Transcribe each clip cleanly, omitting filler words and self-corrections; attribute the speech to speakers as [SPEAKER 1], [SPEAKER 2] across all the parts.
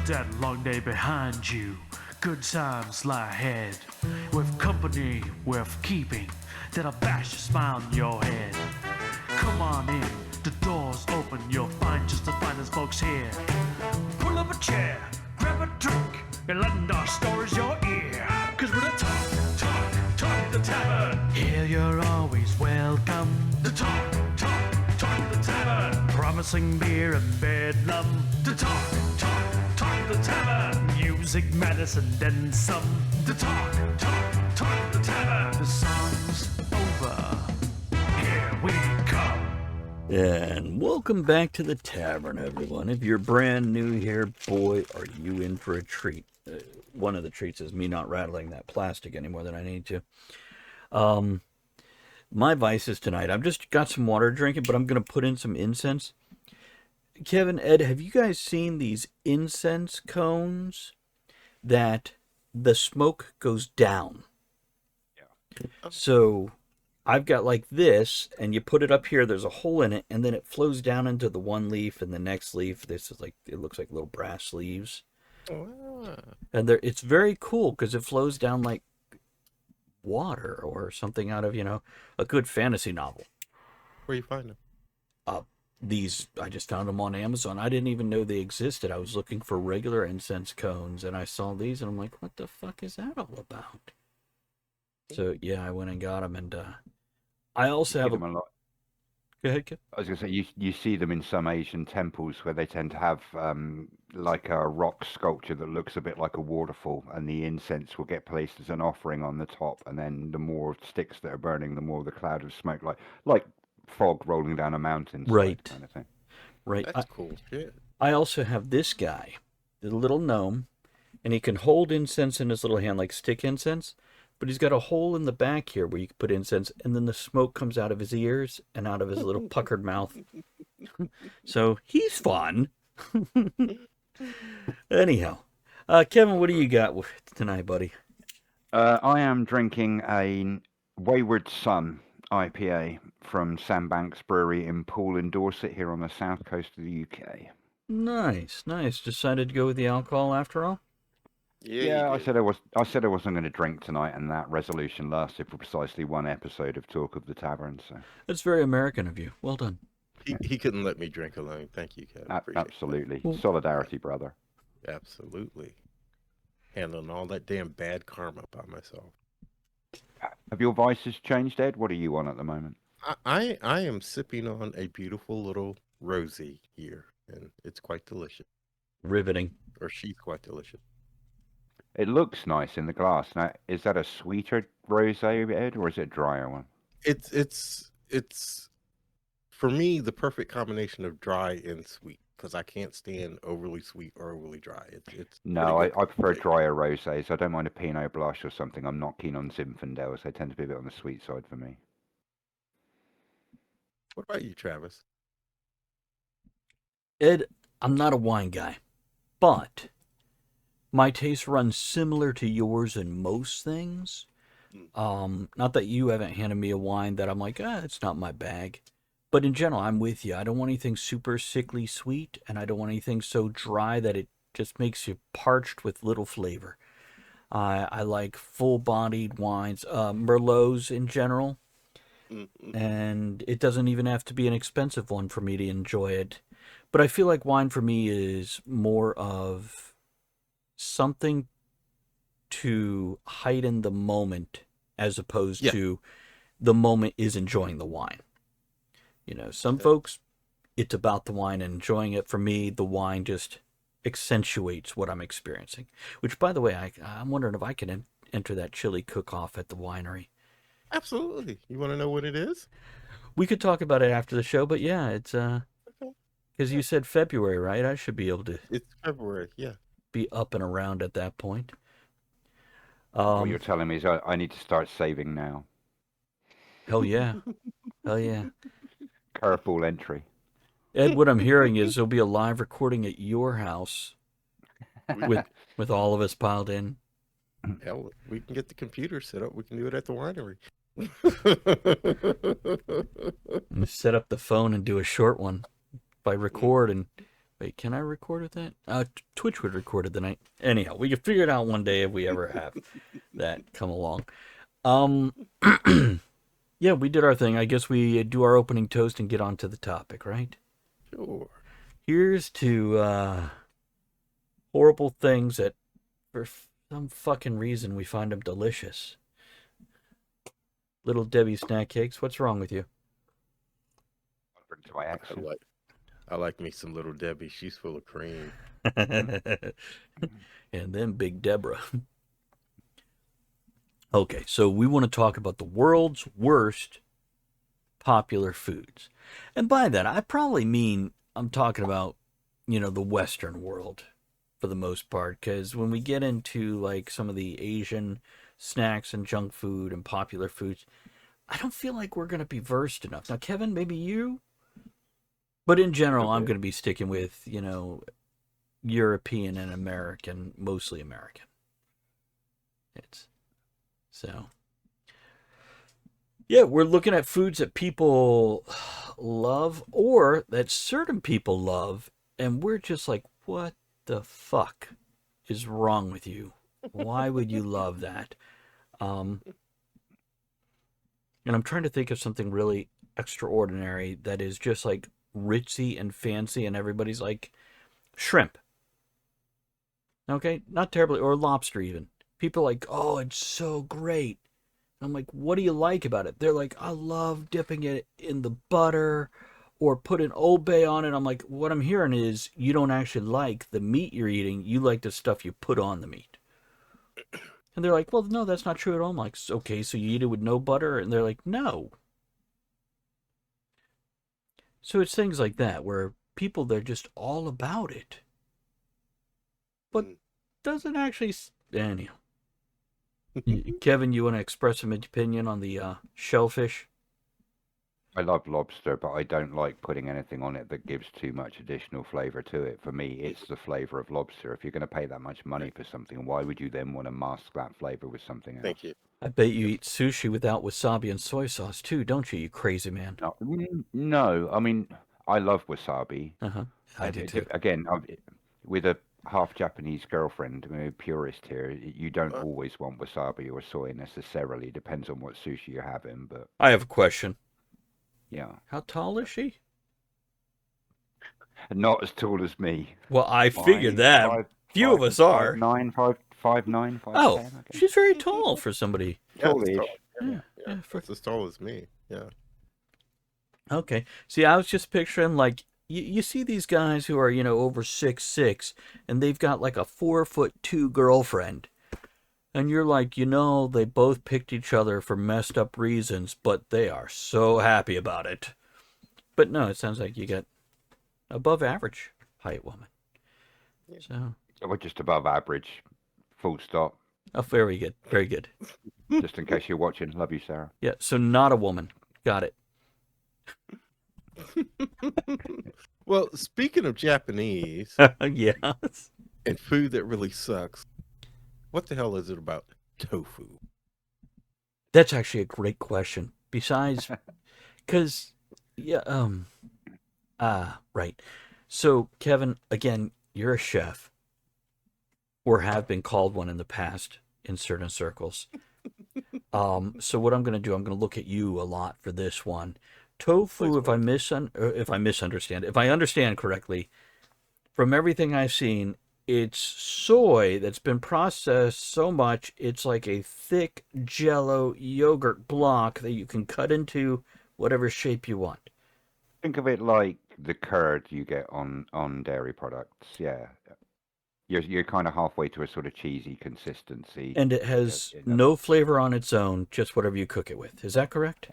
[SPEAKER 1] that long day behind you. Good times lie ahead. With company worth keeping, that'll bash a smile on your head. Come on in, the door's open, you'll find just the finest folks here. Pull up a chair, grab a drink, and lend our stories your ear. Cause we're the talk at the tavern. Here you're always welcome. The talk at the tavern. Promising beer and bedlam. The talk at the tavern. Music, medicine, then some. The talk at the tavern. The song's over. Here we come.
[SPEAKER 2] And welcome back to the tavern, everyone. If you're brand new here, boy, are you in for a treat. One of the treats is me not rattling that plastic any more than I need to. My vices tonight, I've just got some water drinking, but I'm going to put in some incense. Kevin, Ed, have you guys seen these incense cones that the smoke goes down? Yeah. So I've got like this, and you put it up here, there's a hole in it, and then it flows down into the one leaf and the next leaf. This is like, it looks like little brass leaves. Oh. And it's very cool because it flows down like water or something out of, a good fantasy novel.
[SPEAKER 3] Where you find them?
[SPEAKER 2] I just found them on Amazon. I didn't even know they existed. I was looking for regular incense cones, and I saw these, and I'm like, what the fuck is that all about? So, yeah, I went and got them, and I also have
[SPEAKER 4] a lot.
[SPEAKER 2] Go ahead, Kev.
[SPEAKER 4] I was going to say, you see them in some Asian temples where they tend to have like a rock sculpture that looks a bit like a waterfall, and the incense will get placed as an offering on the top, and then the more sticks that are burning, the more the cloud of smoke, like fog rolling down a mountain,
[SPEAKER 2] right?
[SPEAKER 4] Kind of thing.
[SPEAKER 2] Right.
[SPEAKER 3] That's cool. Yeah.
[SPEAKER 2] I also have this guy, the little gnome, and he can hold incense in his little hand like stick incense. But he's got a hole in the back here where you can put incense, and then the smoke comes out of his ears and out of his little puckered mouth. So he's fun. Anyhow, Kevin, what do you got tonight, buddy?
[SPEAKER 4] I am drinking a Wayward Sun IPA from Sandbanks Brewery in Poole in Dorset here on the south coast of the UK.
[SPEAKER 2] Nice. Decided to go with the alcohol after all?
[SPEAKER 4] Yeah, I said I wasn't going to drink tonight, and that resolution lasted for precisely one episode of Talk of the Tavern. So
[SPEAKER 2] that's very American of you. Well done.
[SPEAKER 3] He couldn't let me drink alone. Thank you, Kevin.
[SPEAKER 4] Absolutely. Solidarity, brother.
[SPEAKER 3] Absolutely. Handling all that damn bad karma by myself.
[SPEAKER 4] Have your vices changed, Ed? What are you on at the moment?
[SPEAKER 3] I am sipping on a beautiful little rosé here, and it's quite delicious.
[SPEAKER 2] Riveting.
[SPEAKER 3] Or she's quite delicious.
[SPEAKER 4] It looks nice in the glass. Now, is that a sweeter rosé, Ed, or is it a drier one?
[SPEAKER 3] It's for me the perfect combination of dry and sweet, because I can't stand overly sweet or overly dry.
[SPEAKER 4] No, I prefer drier rosés. I don't mind a Pinot Blanche or something. I'm not keen on Zinfandels. They tend to be a bit on the sweet side for me.
[SPEAKER 3] What about you, Travis?
[SPEAKER 2] Ed, I'm not a wine guy, but my taste runs similar to yours in most things. Not that you haven't handed me a wine that I'm like, it's not my bag. But in general, I'm with you. I don't want anything super sickly sweet, and I don't want anything so dry that it just makes you parched with little flavor. I like full-bodied wines, Merlots in general. And it doesn't even have to be an expensive one for me to enjoy it. But I feel like wine for me is more of something to heighten the moment as opposed to the moment is enjoying the wine. Some folks, it's about the wine and enjoying it. For me, the wine just accentuates what I'm experiencing. Which, by the way, I'm wondering if I can enter that chili cook-off at the winery.
[SPEAKER 3] Absolutely. You want to know what it is?
[SPEAKER 2] We could talk about it after the show, but yeah, it's because you said February, right? I should be able to.
[SPEAKER 3] It's February, yeah.
[SPEAKER 2] Be up and around at that point.
[SPEAKER 4] What you're telling me is I need to start saving now.
[SPEAKER 2] Hell yeah. Hell yeah.
[SPEAKER 4] Curveball entry.
[SPEAKER 2] Ed, what I'm hearing is there'll be a live recording at your house with all of us piled in.
[SPEAKER 3] Hell, we can get the computer set up. We can do it at the winery.
[SPEAKER 2] And set up the phone and do a short one. If I record and Wait, can I record with that? Twitch would record it the night. Anyhow, we can figure it out one day if we ever have that come along. Yeah, we did our thing. I guess we do our opening toast and get on to the topic, right?
[SPEAKER 3] Sure.
[SPEAKER 2] Here's to horrible things that, for some fucking reason, we find them delicious. Little Debbie snack cakes. What's wrong with you?
[SPEAKER 4] Bring to my action.
[SPEAKER 3] I like me some Little Debbie. She's full of cream.
[SPEAKER 2] And then Big Deborah. Okay, so we want to talk about the world's worst popular foods. And by that, I probably mean I'm talking about, the Western world for the most part. Because when we get into like some of the Asian snacks and junk food and popular foods, I don't feel like we're going to be versed enough. Now, Kevin, maybe you? But in general, I'm going to be sticking with, European and American, mostly American. Yeah, we're looking at foods that people love or that certain people love, and we're just like, what the fuck is wrong with you? Why would you love that? And I'm trying to think of something really extraordinary that is just like ritzy and fancy, and everybody's like, shrimp. Okay, not terribly, or lobster even. People are like, oh, it's so great. I'm like, what do you like about it? They're like, I love dipping it in the butter or put an Old Bay on it. I'm like, what I'm hearing is you don't actually like the meat you're eating. You like the stuff you put on the meat. And they're like, well, no, that's not true at all. I'm like, okay, so you eat it with no butter? And they're like, no. So it's things like that where people, they're just all about it. But doesn't actually... Anyhow. Kevin, you want to express some opinion on the shellfish?
[SPEAKER 4] I love lobster, but I don't like putting anything on it that gives too much additional flavor to it. For me, it's the flavor of lobster. If you're going to pay that much money for something, why would you then want to mask that flavor with something else?
[SPEAKER 3] Thank you.
[SPEAKER 2] I bet you eat sushi without wasabi and soy sauce too, don't you, you crazy man?
[SPEAKER 4] No, I mean, I love wasabi.
[SPEAKER 2] I do too.
[SPEAKER 4] Again, with a half Japanese girlfriend, I'm a purist here. You don't always want wasabi or soy necessarily. Depends on what sushi you're having. But
[SPEAKER 2] I have a question.
[SPEAKER 4] Yeah.
[SPEAKER 2] How tall is she?
[SPEAKER 4] Not as tall as me.
[SPEAKER 2] Well, I figured that. Few of us are.
[SPEAKER 4] 5'9", 5'10".
[SPEAKER 2] Oh,
[SPEAKER 4] Okay.
[SPEAKER 2] she's very tall for somebody.
[SPEAKER 4] Tallish.
[SPEAKER 3] Yeah, it's as tall as me. Yeah.
[SPEAKER 2] Okay. See, I was just picturing like you see these guys who are over 6'6", and they've got like a 4'2" girlfriend, and you're like, they both picked each other for messed up reasons, but they are so happy about it. But no, it sounds like you got above average height woman.
[SPEAKER 3] Yeah.
[SPEAKER 2] So
[SPEAKER 4] we're just above average. Full stop.
[SPEAKER 2] Oh, very good. Very good.
[SPEAKER 4] Just in case you're watching. Love you, Sarah.
[SPEAKER 2] Yeah, so not a woman. Got it.
[SPEAKER 3] Well, speaking of Japanese
[SPEAKER 2] Yes.
[SPEAKER 3] and food that really sucks, what the hell is it about tofu?
[SPEAKER 2] That's actually a great question. Besides, because, right. So, Kevin, again, you're a chef, or have been called one in the past in certain circles. So what I'm going to do, I'm going to look at you a lot for this one. Tofu, if I understand correctly, from everything I've seen, it's soy that's been processed so much, it's like a thick jello yogurt block that you can cut into whatever shape you want.
[SPEAKER 4] Think of it like the curd you get on dairy products. Yeah. You're kind of halfway to a sort of cheesy consistency.
[SPEAKER 2] And it has no flavor on its own, just whatever you cook it with. Is that correct?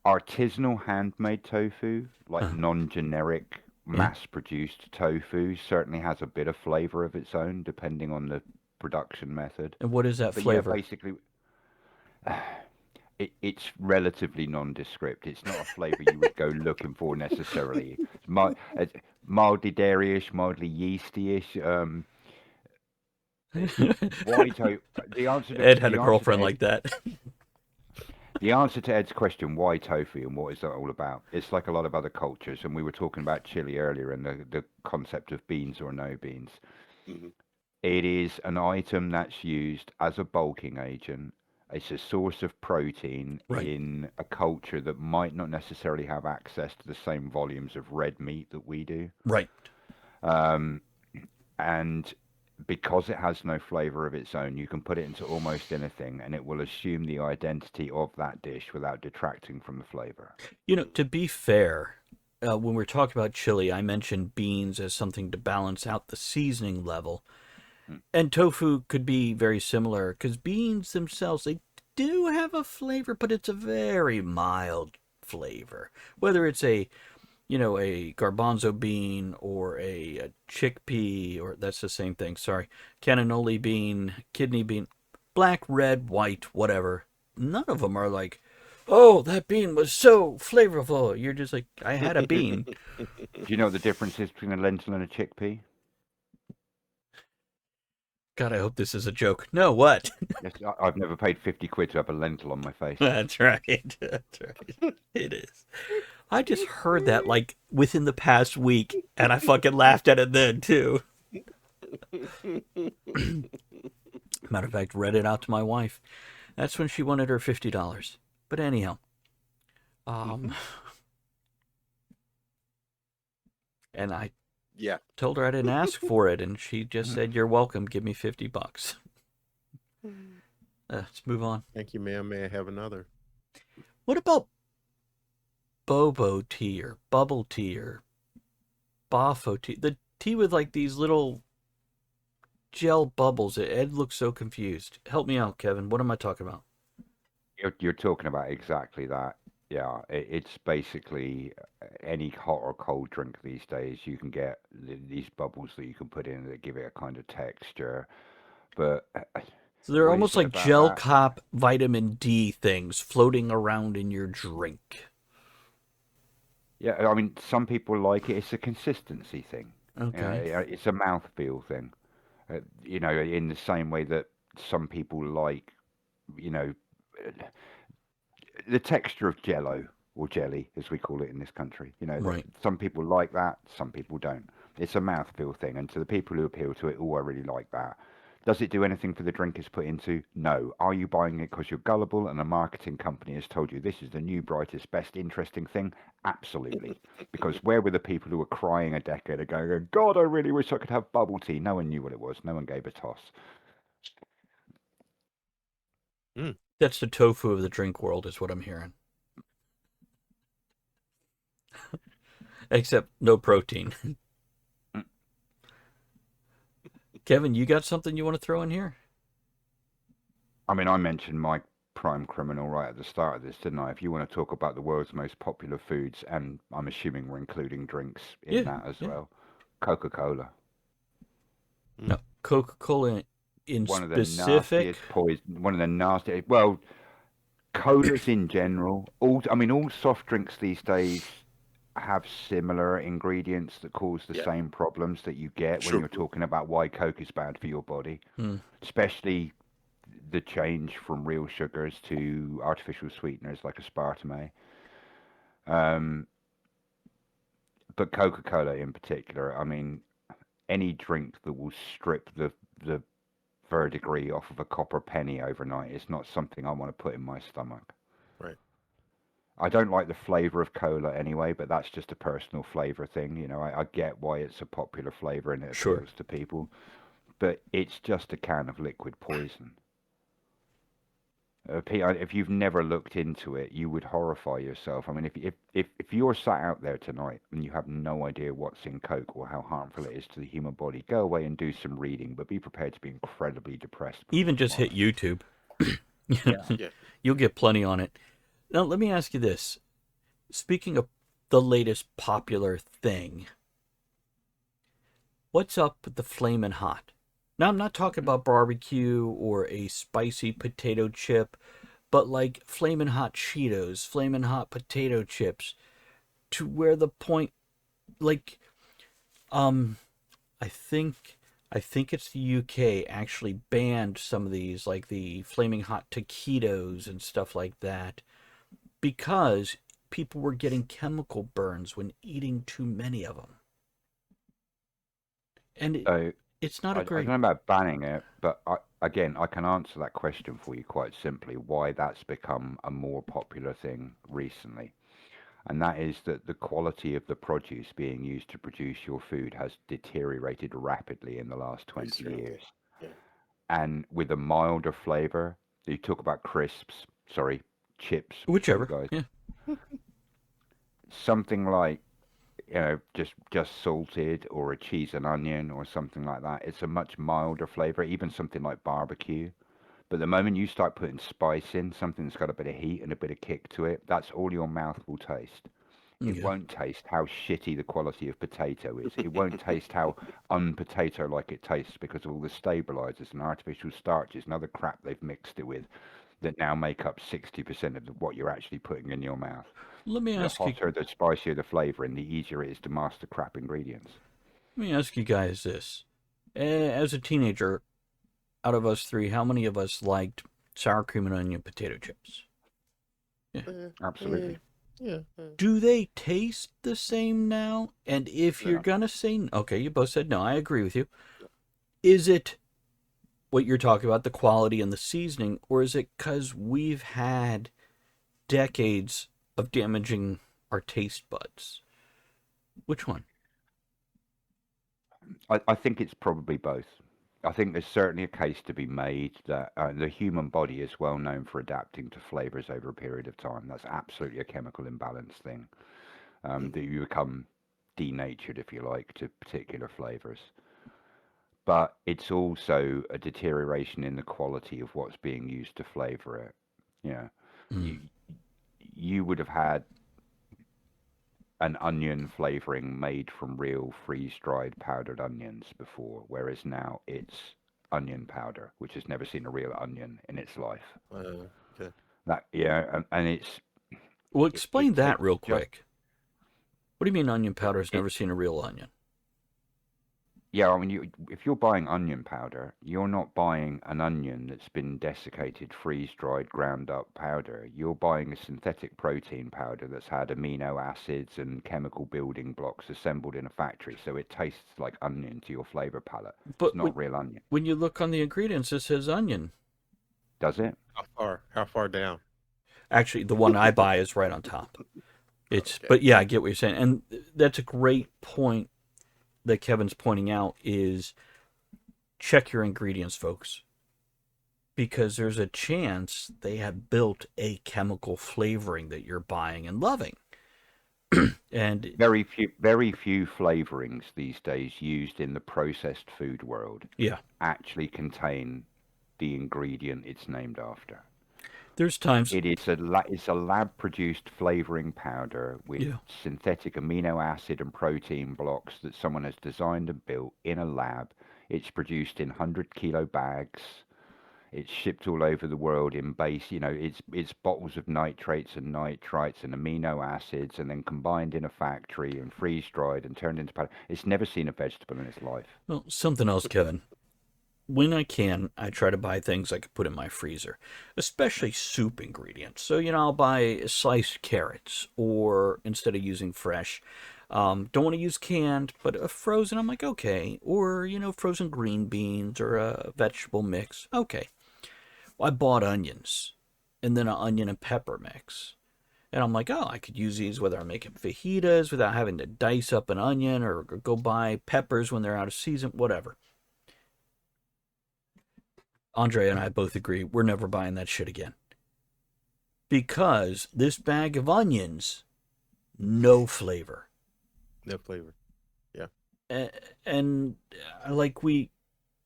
[SPEAKER 4] Artisanal handmade tofu, like non-generic, mass-produced tofu, certainly has a bit of flavor of its own, depending on the production method.
[SPEAKER 2] And what is that flavor?
[SPEAKER 4] Yeah, basically, it's relatively nondescript. It's not a flavor you would go looking for necessarily. It's mildly dairy-ish, mildly yeasty-ish. The answer to,
[SPEAKER 2] Ed had a girlfriend like that.
[SPEAKER 4] The answer to Ed's question, why tofu and what is that all about? It's like a lot of other cultures, and we were talking about chili earlier and the concept of beans or no beans.
[SPEAKER 3] Mhm.
[SPEAKER 4] It is an item that's used as a bulking agent. It's a source of protein
[SPEAKER 2] Right.
[SPEAKER 4] in a culture that might not necessarily have access to the same volumes of red meat that we do.
[SPEAKER 2] Right.
[SPEAKER 4] Um, and because it has no flavor of its own, you can put it into almost anything and it will assume the identity of that dish without detracting from the flavor.
[SPEAKER 2] You know, to be fair, when we're talking about chili, I mentioned beans as something to balance out the seasoning level.
[SPEAKER 4] Hmm.
[SPEAKER 2] And tofu could be very similar because beans themselves, they do have a flavor, but it's a very mild flavor. Whether it's a garbanzo bean or a chickpea, or that's the same thing, sorry, cannellini bean, kidney bean, black, red, white, whatever. None of them are like, oh, that bean was so flavorful. You're just like, I had a bean.
[SPEAKER 4] Do you know what the difference is between a lentil and a chickpea?
[SPEAKER 2] God, I hope this is a joke. No, what?
[SPEAKER 4] Yes, I've never paid 50 quid to have a lentil on my face.
[SPEAKER 2] That's right. That's right. It is. I just heard that like within the past week, and I fucking laughed at it then too. Matter of fact, read it out to my wife. That's when she wanted her $50. But anyhow, and I
[SPEAKER 3] Yeah.
[SPEAKER 2] told her I didn't ask for it, and she just said, "You're welcome. Give me $50." Let's move on.
[SPEAKER 3] Thank you, ma'am. May I have another?
[SPEAKER 2] What about bobo tea or bubble tea or bafo tea? The tea with like these little gel bubbles. Ed looks so confused. Help me out, Kevin. What am I talking about?
[SPEAKER 4] You're talking about exactly that. Yeah, it's basically any hot or cold drink these days. You can get these bubbles that you can put in that give it a kind of texture. But
[SPEAKER 2] So they're
[SPEAKER 4] what is
[SPEAKER 2] almost
[SPEAKER 4] it
[SPEAKER 2] like
[SPEAKER 4] about
[SPEAKER 2] gel
[SPEAKER 4] that?
[SPEAKER 2] cop vitamin D things floating around in your drink.
[SPEAKER 4] Yeah, I mean, some people like it. It's a consistency thing.
[SPEAKER 2] Okay.
[SPEAKER 4] It's a mouthfeel thing. In the same way that some people like, you know, the texture of jello or jelly, as we call it in this country.
[SPEAKER 2] Right.
[SPEAKER 4] Some people like that, some people don't. It's a mouthfeel thing, and to the people who appeal to it, oh, I really like that. Does it do anything for the drink it's put into? No. Are you buying it because you're gullible and a marketing company has told you this is the new, brightest, best, interesting thing? Absolutely. Because where were the people who were crying a decade ago going, God, I really wish I could have bubble tea? No one knew what it was. No one gave a toss.
[SPEAKER 2] That's the tofu of the drink world, is what I'm hearing. Except no protein. Kevin, you got something you want to throw in here?
[SPEAKER 4] I mean, I mentioned my prime criminal right at the start of this, didn't I? If you want to talk about the world's most popular foods, and I'm assuming we're including drinks in that as well, Coca-Cola.
[SPEAKER 2] No, Coca-Cola in
[SPEAKER 4] One of the
[SPEAKER 2] specific.
[SPEAKER 4] nastiest poison. One of the nastiest. Well, colas in general. All soft drinks these days have similar ingredients that cause the
[SPEAKER 3] Yeah.
[SPEAKER 4] same problems that you get when
[SPEAKER 3] Sure.
[SPEAKER 4] you're talking about why Coke is bad for your body,
[SPEAKER 2] Hmm.
[SPEAKER 4] especially the change from real sugars to artificial sweeteners like aspartame. But Coca-Cola in particular, I mean, any drink that will strip the verdigris off of a copper penny overnight is not something I want to put in my stomach.
[SPEAKER 3] Right.
[SPEAKER 4] I don't like the flavor of cola anyway, but that's just a personal flavor thing. I get why it's a popular flavor and it
[SPEAKER 2] Sure.
[SPEAKER 4] appeals to people, but it's just a can of liquid poison. If you've never looked into it, you would horrify yourself. I mean, if you're sat out there tonight and you have no idea what's in Coke or how harmful it is to the human body, go away and do some reading, but be prepared to be incredibly depressed.
[SPEAKER 2] Even just hit YouTube.
[SPEAKER 3] Yeah.
[SPEAKER 2] You'll get plenty on it. Now, let me ask you this. Speaking of the latest popular thing, what's up with the Flamin' Hot? Now, I'm not talking about barbecue or a spicy potato chip, but like Flamin' Hot Cheetos, Flamin' Hot potato chips, to where the point, like, I think it's the UK actually banned some of these, like the Flaming Hot taquitos and stuff like that. because people were getting chemical burns when eating too many of them. And
[SPEAKER 4] So
[SPEAKER 2] it's not
[SPEAKER 4] I
[SPEAKER 2] a
[SPEAKER 4] don't
[SPEAKER 2] great.
[SPEAKER 4] know about banning it, but again, I can answer that question for you quite simply. Why that's become a more popular thing recently, and that is that the quality of the produce being used to produce your food has deteriorated rapidly in the last 20
[SPEAKER 3] Extremely.
[SPEAKER 4] years.
[SPEAKER 3] Yeah.
[SPEAKER 4] And with a milder flavor, you talk about crisps, sorry, chips for you
[SPEAKER 2] Whichever.
[SPEAKER 4] guys.
[SPEAKER 2] Yeah.
[SPEAKER 4] Something like, just salted or a cheese and onion or something like that. It's a much milder flavor, even something like barbecue. But the moment you start putting spice in, something that's got a bit of heat and a bit of kick to it, that's all your mouth will taste. It
[SPEAKER 2] Yeah.
[SPEAKER 4] won't taste how shitty the quality of potato is. It won't taste how unpotato like it tastes because of all the stabilizers and artificial starches and other crap they've mixed it with that now make up 60% of what you're actually putting in your mouth.
[SPEAKER 2] Let me
[SPEAKER 4] The
[SPEAKER 2] ask you.
[SPEAKER 4] hotter, the spicier the flavor, and the easier it is to master crap ingredients.
[SPEAKER 2] Let me ask you guys this: as a teenager, out of us three, how many of us liked sour cream and onion potato chips?
[SPEAKER 4] Absolutely.
[SPEAKER 3] Yeah.
[SPEAKER 2] Do they taste the same now? And if you're
[SPEAKER 3] No.
[SPEAKER 2] gonna say okay, you both said no. I agree with you. Is it what you're talking about, the quality and the seasoning, or is it because we've had decades of damaging our taste buds? Which one?
[SPEAKER 4] I think it's probably both. I think there's certainly a case to be made that the human body is well known for adapting to flavors over a period of time. That's absolutely a chemical imbalance thing. That you become denatured, if you like, to particular flavors. But it's also a deterioration in the quality of what's being used to flavor it. Yeah,
[SPEAKER 2] Mm.
[SPEAKER 4] you would have had an onion flavoring made from real freeze-dried powdered onions before, whereas now it's onion powder, which has never seen a real onion in its life.
[SPEAKER 3] Okay.
[SPEAKER 4] That and it's
[SPEAKER 2] Well,
[SPEAKER 4] it,
[SPEAKER 2] explain
[SPEAKER 4] it
[SPEAKER 2] that
[SPEAKER 4] tastes
[SPEAKER 2] real
[SPEAKER 4] just
[SPEAKER 2] quick. What do you mean onion
[SPEAKER 4] it,
[SPEAKER 2] powder's
[SPEAKER 4] it
[SPEAKER 2] never seen a real onion?
[SPEAKER 4] yeah. I mean, if you're buying onion powder, you're not buying an onion that's been desiccated, freeze-dried, ground up powder. You're buying a synthetic protein powder that's had amino acids and chemical building blocks assembled in a factory, so it tastes like onion to your flavor palette. It's
[SPEAKER 2] But
[SPEAKER 4] not real onion,
[SPEAKER 2] when you look on the ingredients, it says onion.
[SPEAKER 4] does it?
[SPEAKER 3] How far? How far down?
[SPEAKER 2] Actually, the one I buy is right on top.
[SPEAKER 3] Okay.
[SPEAKER 2] But yeah, I get what you're saying, and that's a great point that Kevin's pointing out is check your ingredients, folks, because there's a chance they have built a chemical flavoring that you're buying and loving. And
[SPEAKER 4] Very few flavorings these days used in the processed food world
[SPEAKER 2] yeah,
[SPEAKER 4] actually contain the ingredient it's named after.
[SPEAKER 2] there's times.
[SPEAKER 4] It's a lab produced flavoring powder with
[SPEAKER 2] Yeah,
[SPEAKER 4] synthetic amino acid and protein blocks that someone has designed and built in a lab. It's produced in 100-kilo bags. It's shipped all over the world in it's bottles of nitrates and nitrites and amino acids and then combined in a factory and freeze dried and turned into powder. It's never seen a vegetable in its life.
[SPEAKER 2] well, something else, Kevin. When I can, I try to buy things I could put in my freezer, especially soup ingredients. So, I'll buy sliced carrots, or instead of using fresh, don't want to use canned, but a frozen, I'm like, okay. Or, frozen green beans or a vegetable mix. Okay. Well, I bought onions and then an onion and pepper mix. And I'm like, oh, I could use these whether I'm making fajitas without having to dice up an onion or go buy peppers when they're out of season, whatever. Andre and I both agree we're never buying that shit again. Because this bag of onions, no flavor.
[SPEAKER 3] No flavor. Yeah.
[SPEAKER 2] And like we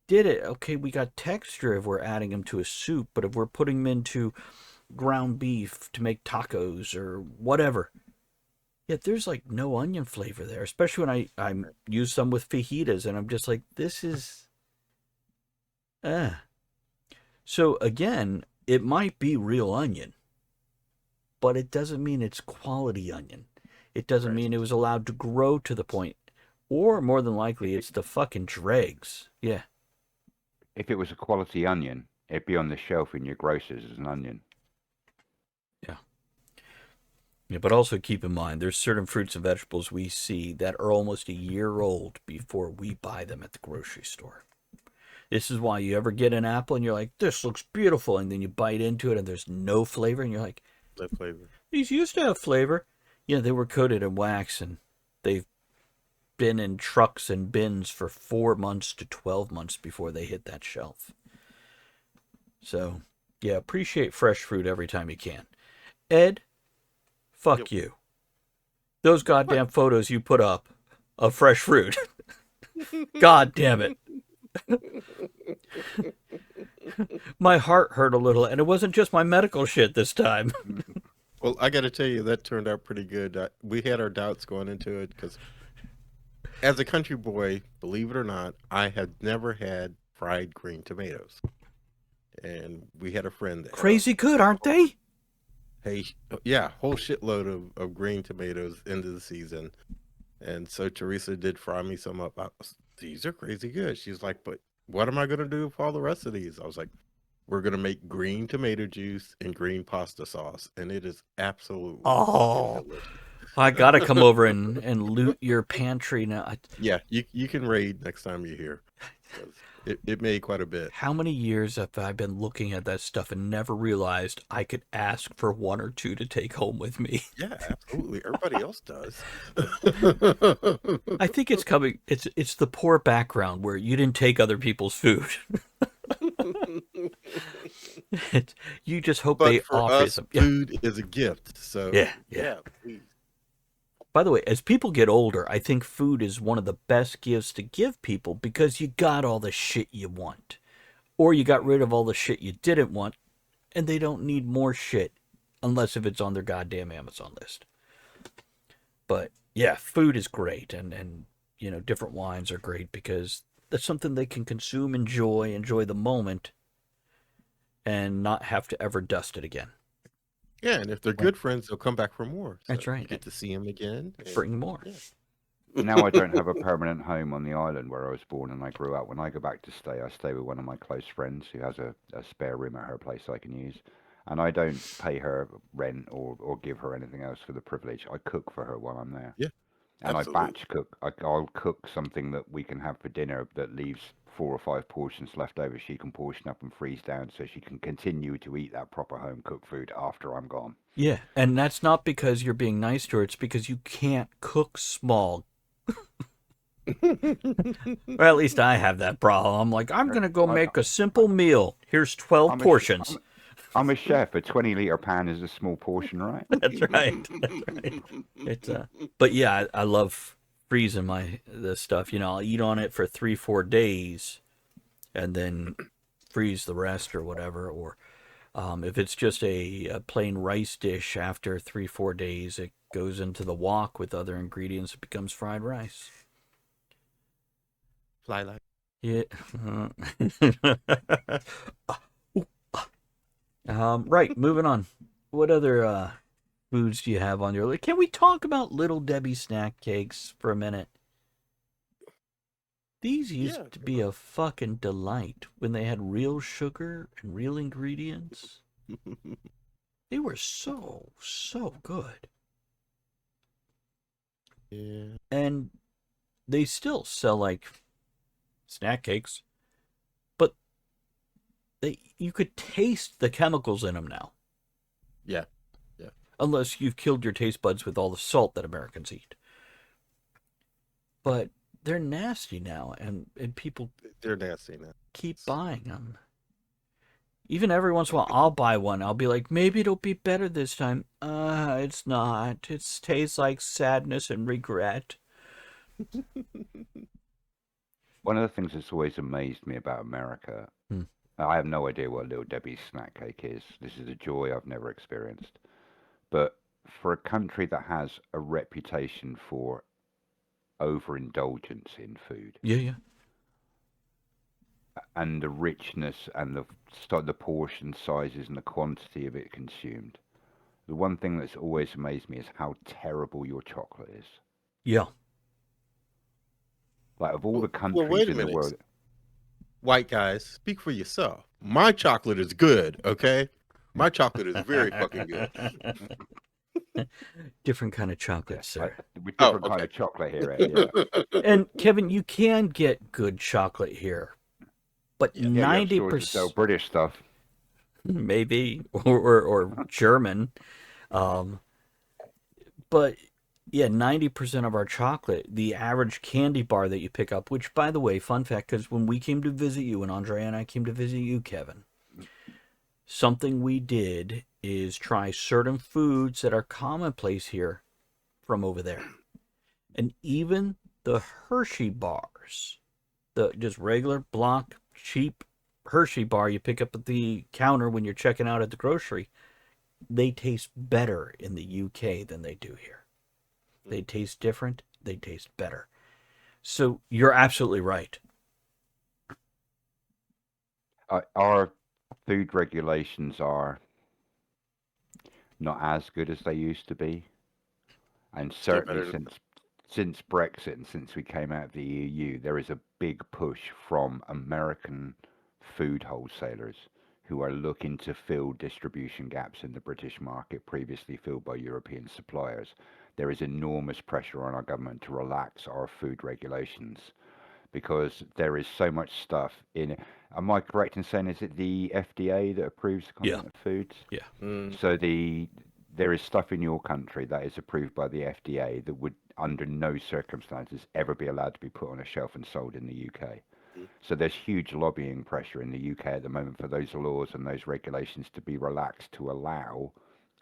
[SPEAKER 2] did it, okay, we got texture if we're adding them to a soup, but if we're putting them into ground beef to make tacos or whatever, yet there's like no onion flavor there, especially when I use some with fajitas and I'm just like, this is. So again, it might be real onion, but it doesn't mean it's quality onion. It doesn't mean it was allowed to grow to the point. Or more than likely, it's the fucking dregs. Yeah.
[SPEAKER 4] If it was a quality onion, it'd be on the shelf in your grocer's as an onion.
[SPEAKER 2] Yeah. Yeah, but also keep in mind, there's certain fruits and vegetables we see that are almost a year old before we buy them at the grocery store. This is why you ever get an apple and you're like, this looks beautiful, and then you bite into it and there's no flavor, and you're like,
[SPEAKER 3] The flavor.
[SPEAKER 2] these used to have flavor. Yeah, they were coated in wax, and they've been in trucks and bins for 4 months to 12 months before they hit that shelf. So, yeah, appreciate fresh fruit every time you can. Ed, fuck you. Those goddamn photos you put up of fresh fruit. God damn it. My heart hurt a little, and it wasn't just my medical shit this time.
[SPEAKER 3] Well, I got to tell you, that turned out pretty good. We had our doubts going into it because, as a country boy, believe it or not, I had never had fried green tomatoes. And we had a friend that
[SPEAKER 2] Crazy good, aren't they?
[SPEAKER 3] yeah, whole shitload of green tomatoes into the season. And so Teresa did fry me some up. These are crazy good. She's like, but what am I going to do for all the rest of these? I was like, we're going to make green tomato juice and green pasta sauce. And it is absolutely delicious.
[SPEAKER 2] I got to come over and loot your pantry now.
[SPEAKER 3] Yeah, you can raid next time you're here. It made quite a bit.
[SPEAKER 2] How many years have I been looking at that stuff and never realized I could ask for 1 or 2 to take home with me?
[SPEAKER 3] Yeah, absolutely. Everybody else does.
[SPEAKER 2] I think it's coming. It's the poor background where you didn't take other people's food. You just hope
[SPEAKER 3] But
[SPEAKER 2] they
[SPEAKER 3] for
[SPEAKER 2] offer
[SPEAKER 3] us,
[SPEAKER 2] some.
[SPEAKER 3] food is a gift. So
[SPEAKER 2] Yeah.
[SPEAKER 3] please.
[SPEAKER 2] By the way, as people get older, I think food is one of the best gifts to give people because you got all the shit you want. Or you got rid of all the shit you didn't want, and they don't need more shit unless if it's on their goddamn Amazon list. But yeah, food is great, and you know, different wines are great because that's something they can consume, enjoy the moment, and not have to ever dust it again.
[SPEAKER 3] Yeah, and if they're good friends, they'll come back for more. So
[SPEAKER 2] That's right.
[SPEAKER 3] You get to see them again.
[SPEAKER 2] Bring more.
[SPEAKER 3] Yeah.
[SPEAKER 4] Now I don't have a permanent home on the island where I was born and I grew up. When I go back to stay, I stay with one of my close friends who has a spare room at her place I can use. And I don't pay her rent or give her anything else for the privilege. I cook for her while I'm there.
[SPEAKER 3] Yeah,
[SPEAKER 4] and
[SPEAKER 3] absolutely.
[SPEAKER 4] I batch cook. I'll cook something that we can have for dinner that leaves 4 or 5 portions left over. She can portion up and freeze down so she can continue to eat that proper home cooked food after I'm gone.
[SPEAKER 2] Yeah, and that's not because you're being nice to her. It's because you can't cook small. Or at least I have that problem. I'm like, I'm going to go make a simple meal. Here's 12 portions.
[SPEAKER 4] I'm a chef. A 20-liter pan is a small portion, right?
[SPEAKER 2] That's right. It's but yeah, I love freezing the stuff. You know, I'll eat on it for 3-4 days, and then freeze the rest or whatever. Or if it's just a plain rice dish, after 3-4 days, it goes into the wok with other ingredients. It becomes fried rice.
[SPEAKER 3] Fly like.
[SPEAKER 2] Yeah. Right, moving on. What other foods do you have on your list? Can we talk about Little Debbie snack cakes for a minute? These used to be a fucking delight when they had real sugar and real ingredients. They were so good.
[SPEAKER 3] Yeah.
[SPEAKER 2] And they still sell like snack cakes, but you could taste the chemicals in them now.
[SPEAKER 3] Yeah.
[SPEAKER 2] Unless you've killed your taste buds with all the salt that Americans eat. But they're nasty now, and people
[SPEAKER 3] They're nasty now.
[SPEAKER 2] keep buying them. Even every once in a while, I'll buy one. I'll be like, maybe it'll be better this time. It's not. It tastes like sadness and regret.
[SPEAKER 4] One of the things that's always amazed me about America, I have no idea what Little Debbie's snack cake is. This is a joy I've never experienced. But for a country that has a reputation for overindulgence in food,
[SPEAKER 2] Yeah.
[SPEAKER 4] and the richness and the portion sizes and the quantity of it consumed, the one thing that's always amazed me is how terrible your chocolate is.
[SPEAKER 2] Yeah.
[SPEAKER 4] Like, of all the countries in the world.
[SPEAKER 3] White guys, speak for yourself. My chocolate is good, okay? My chocolate is very fucking good.
[SPEAKER 2] Different kind of chocolate, sir.
[SPEAKER 4] With
[SPEAKER 3] Oh,
[SPEAKER 4] different kind
[SPEAKER 3] okay.
[SPEAKER 4] of chocolate here, Ed, yeah.
[SPEAKER 2] And Kevin, you can get good chocolate here, but
[SPEAKER 3] Yeah.
[SPEAKER 4] Yeah, you have stores that
[SPEAKER 2] 90%
[SPEAKER 4] sell British stuff.
[SPEAKER 2] maybe or German. Um, but yeah, 90% of our chocolate, the average candy bar that you pick up, which by the way, fun fact, because when we came to visit you, and Andre and I came to visit you, Kevin, something we did is try certain foods that are commonplace here from over there. And even the Hershey bars, the just regular block, cheap Hershey bar you pick up at the counter when you're checking out at the grocery, they taste better in the UK than they do here. They taste different, they taste better. So you're absolutely right.
[SPEAKER 4] Our food regulations are not as good as they used to be, and
[SPEAKER 3] Still
[SPEAKER 4] certainly
[SPEAKER 3] better than
[SPEAKER 4] since Brexit and since we came out of the EU, there is a big push from American food wholesalers who are looking to fill distribution gaps in the British market previously filled by European suppliers. There is enormous pressure on our government to relax our food regulations because there is so much stuff in it. Am I correct in saying is it the FDA that approves the
[SPEAKER 2] Yeah.
[SPEAKER 4] content of foods?
[SPEAKER 2] Yeah.
[SPEAKER 4] So there is stuff in your country that is approved by the FDA that would under no circumstances ever be allowed to be put on a shelf and sold in the UK. So there's huge lobbying pressure in the UK at the moment for those laws and those regulations to be relaxed to allow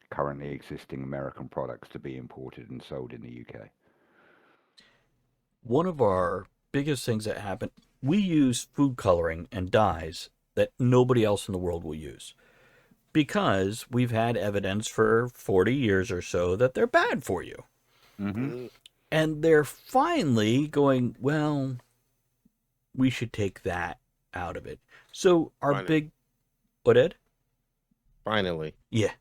[SPEAKER 4] currently existing American products to be imported and sold in the UK.
[SPEAKER 2] One of our biggest things that happen, we use food coloring and dyes that nobody else in the world will use because we've had evidence for 40 years or so that they're bad for you.
[SPEAKER 4] Mm-hmm.
[SPEAKER 2] And they're finally going, well, we should take that out of it. So our
[SPEAKER 3] Finally.
[SPEAKER 2] big, what, Ed?
[SPEAKER 3] Finally.
[SPEAKER 2] Yeah.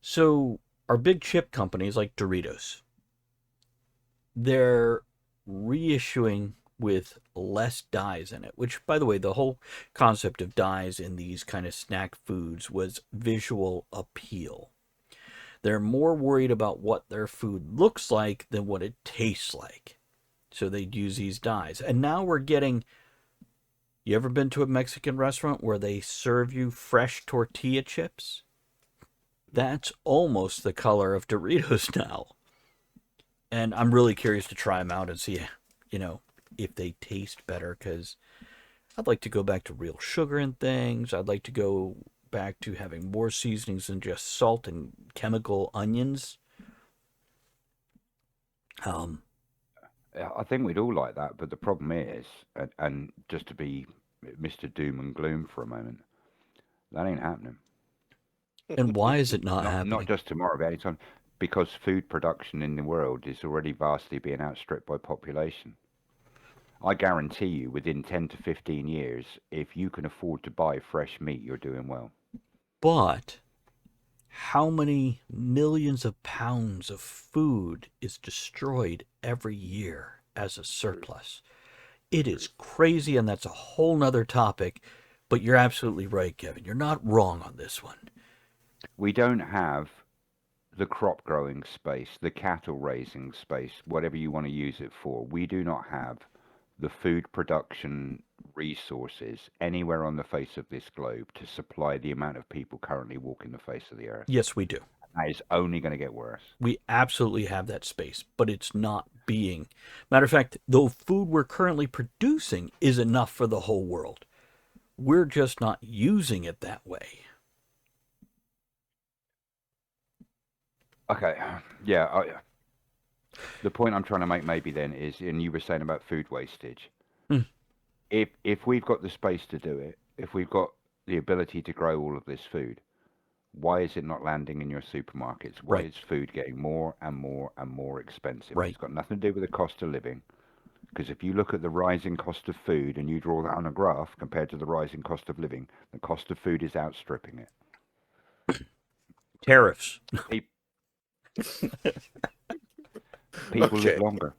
[SPEAKER 2] So our big chip companies like Doritos, they're reissuing with less dyes in it, which, by the way, the whole concept of dyes in these kind of snack foods was visual appeal. They're more worried about what their food looks like than what it tastes like. So they'd use these dyes. And now we're getting, you ever been to a Mexican restaurant where they serve you fresh tortilla chips? That's almost the color of Doritos now. And I'm really curious to try them out and see, if they taste better, because I'd like to go back to real sugar and things. I'd like to go back to having more seasonings than just salt and chemical onions.
[SPEAKER 4] I think we'd all like that, but the problem is, and just to be Mr. Doom and Gloom for a moment, that ain't happening.
[SPEAKER 2] And why is it not happening?
[SPEAKER 4] Not just tomorrow, but anytime, because food production in the world is already vastly being outstripped by population. I guarantee you, within 10 to 15 years, if you can afford to buy fresh meat, you're doing well.
[SPEAKER 2] But how many millions of pounds of food is destroyed every year as a surplus? It is crazy, and that's a whole nother topic. But you're absolutely right, Kevin. You're not wrong on this one.
[SPEAKER 4] We don't have the crop growing space, the cattle raising space, whatever you want to use it for. We do not have the food production resources anywhere on the face of this globe to supply the amount of people currently walking the face of the earth.
[SPEAKER 2] Yes, we do.
[SPEAKER 4] That is only going to get worse.
[SPEAKER 2] We absolutely have that space, but it's not being. Matter of fact, the food we're currently producing is enough for the whole world. We're just not using it that way.
[SPEAKER 4] Okay, yeah. The point I'm trying to make maybe then is, and you were saying about food wastage. If we've got the space to do it, if we've got the ability to grow all of this food, why is it not landing in your supermarkets? Why is food getting more and more and more expensive?
[SPEAKER 2] Right.
[SPEAKER 4] It's got nothing to do with the cost of living. Because if you look at the rising cost of food and you draw that on a graph compared to the rising cost of living, the cost of food is outstripping it.
[SPEAKER 2] Tariffs.
[SPEAKER 4] People
[SPEAKER 3] Okay.
[SPEAKER 4] live longer.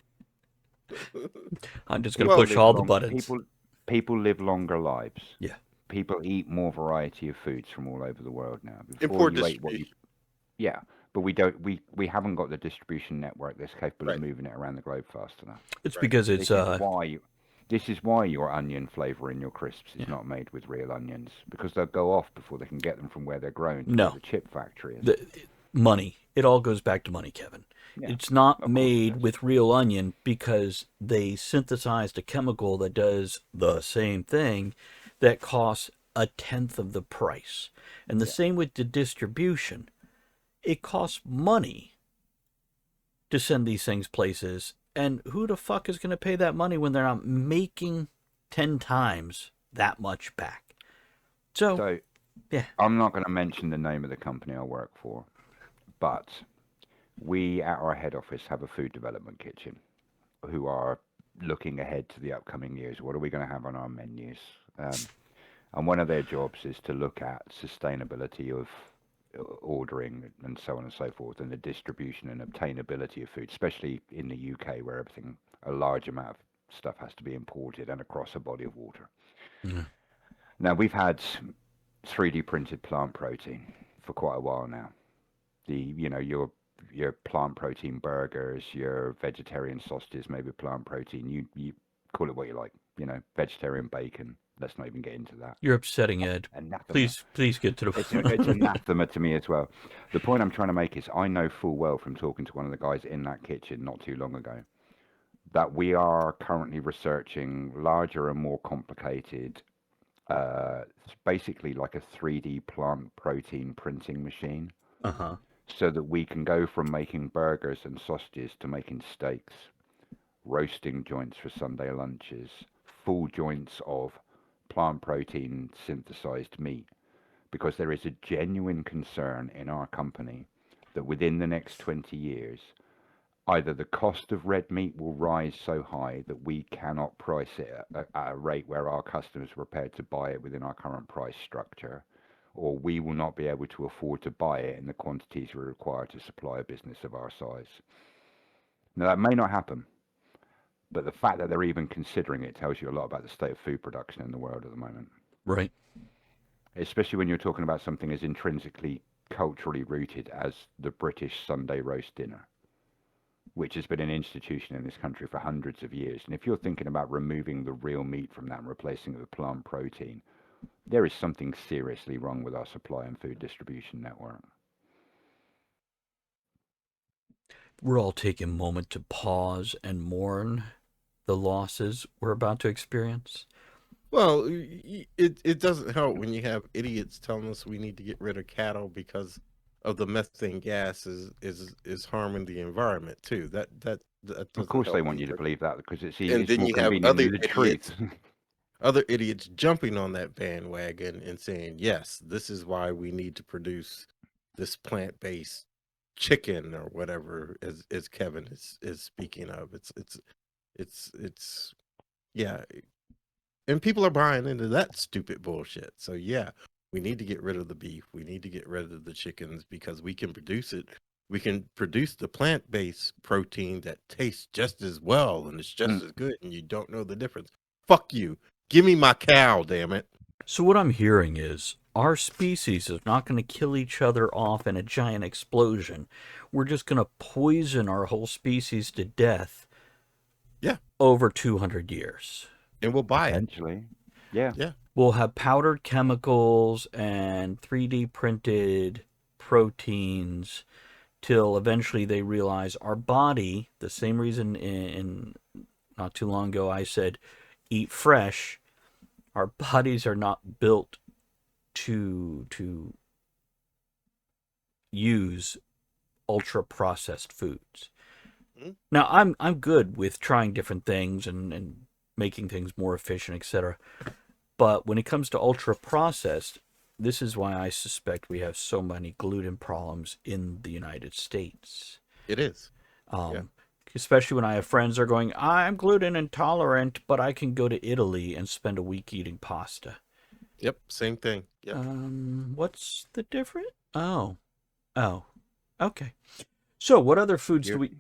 [SPEAKER 2] I'm just going to push all the
[SPEAKER 4] Long-
[SPEAKER 2] buttons.
[SPEAKER 4] People live longer lives.
[SPEAKER 2] Yeah.
[SPEAKER 4] People eat more variety of foods from all over the world now.
[SPEAKER 3] Import distribution.
[SPEAKER 4] but we haven't got the distribution network that's capable of
[SPEAKER 3] Right.
[SPEAKER 4] moving it around the globe fast enough.
[SPEAKER 2] It's
[SPEAKER 3] Right.
[SPEAKER 2] because it's
[SPEAKER 4] This is why your onion flavor in your crisps is
[SPEAKER 2] Yeah.
[SPEAKER 4] not made with real onions, because they'll go off before they can get them from where they're grown to
[SPEAKER 2] No.
[SPEAKER 4] where the chip factory is.
[SPEAKER 2] Money. It all goes back to money, Kevin.
[SPEAKER 4] Yeah,
[SPEAKER 2] It's not
[SPEAKER 4] of course it
[SPEAKER 2] made
[SPEAKER 4] does.
[SPEAKER 2] with real onion because they synthesized a chemical that does the same thing that costs a tenth of the price. And the
[SPEAKER 4] Yeah.
[SPEAKER 2] same with the distribution. It costs money to send these things places. And who the fuck is going to pay that money when they're not making 10 times that much back? So yeah.
[SPEAKER 4] I'm not going to mention the name of the company I work for, but we at our head office have a food development kitchen who are looking ahead to the upcoming years. What are we going to have on our menus? And one of their jobs is to look at sustainability of ordering and so on and so forth, and the distribution and obtainability of food, especially in the UK where a large amount of stuff has to be imported and across a body of water.
[SPEAKER 2] Mhm.
[SPEAKER 4] Now, we've had 3D printed plant protein for quite a while now. Your plant protein burgers, your vegetarian sausages made with plant protein, you call it what you like, vegetarian bacon. Let's not even get into that.
[SPEAKER 2] You're upsetting Ed.
[SPEAKER 4] Anathema.
[SPEAKER 2] Please get to the
[SPEAKER 4] It's anathema to me as well. The point I'm trying to make is I know full well from talking to one of the guys in that kitchen not too long ago that we are currently researching larger and more complicated, it's basically like a 3D plant protein printing machine,
[SPEAKER 2] Uh-huh.
[SPEAKER 4] so that we can go from making burgers and sausages to making steaks, roasting joints for Sunday lunches, full joints of plant protein synthesized meat, because there is a genuine concern in our company that within the next 20 years, either the cost of red meat will rise so high that we cannot price it at a rate where our customers are prepared to buy it within our current price structure, or we will not be able to afford to buy it in the quantities we require to supply a business of our size. Now, that may not happen, but the fact that they're even considering it tells you a lot about the state of food production in the world at the moment.
[SPEAKER 2] Right.
[SPEAKER 4] Especially when you're talking about something as intrinsically culturally rooted as the British Sunday roast dinner, which has been an institution in this country for hundreds of years. And if you're thinking about removing the real meat from that and replacing it with plant protein, there is something seriously wrong with our supply and food distribution network.
[SPEAKER 2] We're all taking a moment to pause and mourn the losses we're about to experience.
[SPEAKER 3] Well, it doesn't help when you have idiots telling us we need to get rid of cattle because of the methane gas is harming the environment too. That
[SPEAKER 4] Of
[SPEAKER 3] doesn't
[SPEAKER 4] course, they
[SPEAKER 3] help
[SPEAKER 4] want you to
[SPEAKER 3] either.
[SPEAKER 4] believe that because it's
[SPEAKER 3] And then
[SPEAKER 4] more
[SPEAKER 3] you have
[SPEAKER 4] convenient than the truth.
[SPEAKER 3] other idiots jumping on that bandwagon and saying, yes, this is why we need to produce this plant-based chicken or whatever, as Kevin is speaking of. It's yeah, and people are buying into that stupid bullshit. So yeah, we need to get rid of the beef. We need to get rid of the chickens because we can produce it. We can produce the plant-based protein that tastes just as well and it's just as good, and you don't know the difference. Fuck you. Give me my cow, damn it.
[SPEAKER 2] So what I'm hearing is our species is not going to kill each other off in a giant explosion. We're just going to poison our whole species to death.
[SPEAKER 3] Yeah.
[SPEAKER 2] Over 200 years.
[SPEAKER 3] And we'll buy it.
[SPEAKER 4] Eventually. Yeah.
[SPEAKER 3] Yeah.
[SPEAKER 2] We'll have powdered chemicals and 3D printed proteins till eventually they realize our body, the same reason in not too long ago I said eat fresh, our bodies are not built to use ultra processed foods.
[SPEAKER 3] Mhm.
[SPEAKER 2] Now I'm good with trying different things and making things more efficient, etc. But when it comes to ultra processed, this is why I suspect we have so many gluten problems in the United States.
[SPEAKER 3] It is. Yeah.
[SPEAKER 2] Especially when I have friends that are going, I'm gluten intolerant, but I can go to Italy and spend a week eating pasta.
[SPEAKER 3] Yep. Same thing. Yep.
[SPEAKER 2] What's the difference? Oh, okay. So what other foods do we...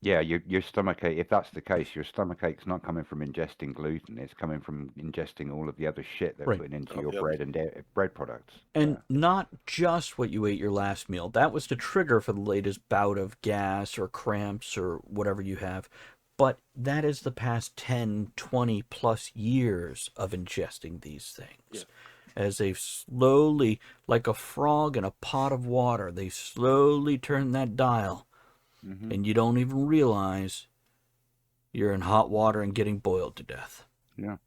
[SPEAKER 4] Yeah, your stomach ache. If that's the case, your stomach ache's not coming from ingesting gluten. It's coming from ingesting all of the other shit they're
[SPEAKER 2] Right.
[SPEAKER 4] putting into
[SPEAKER 3] Oh,
[SPEAKER 4] your
[SPEAKER 3] yep.
[SPEAKER 4] bread and bread products.
[SPEAKER 2] And
[SPEAKER 4] Yeah.
[SPEAKER 2] not just what you ate your last meal. That was the trigger for the latest bout of gas or cramps or whatever you have. But that is the past 10, 20 plus years of ingesting these
[SPEAKER 3] Yeah.
[SPEAKER 2] things. As they've slowly, like a frog in a pot of water, they slowly turn that dial.
[SPEAKER 4] Hmm.
[SPEAKER 2] And you don't even realize you're in hot water and getting boiled to death.
[SPEAKER 4] Yeah.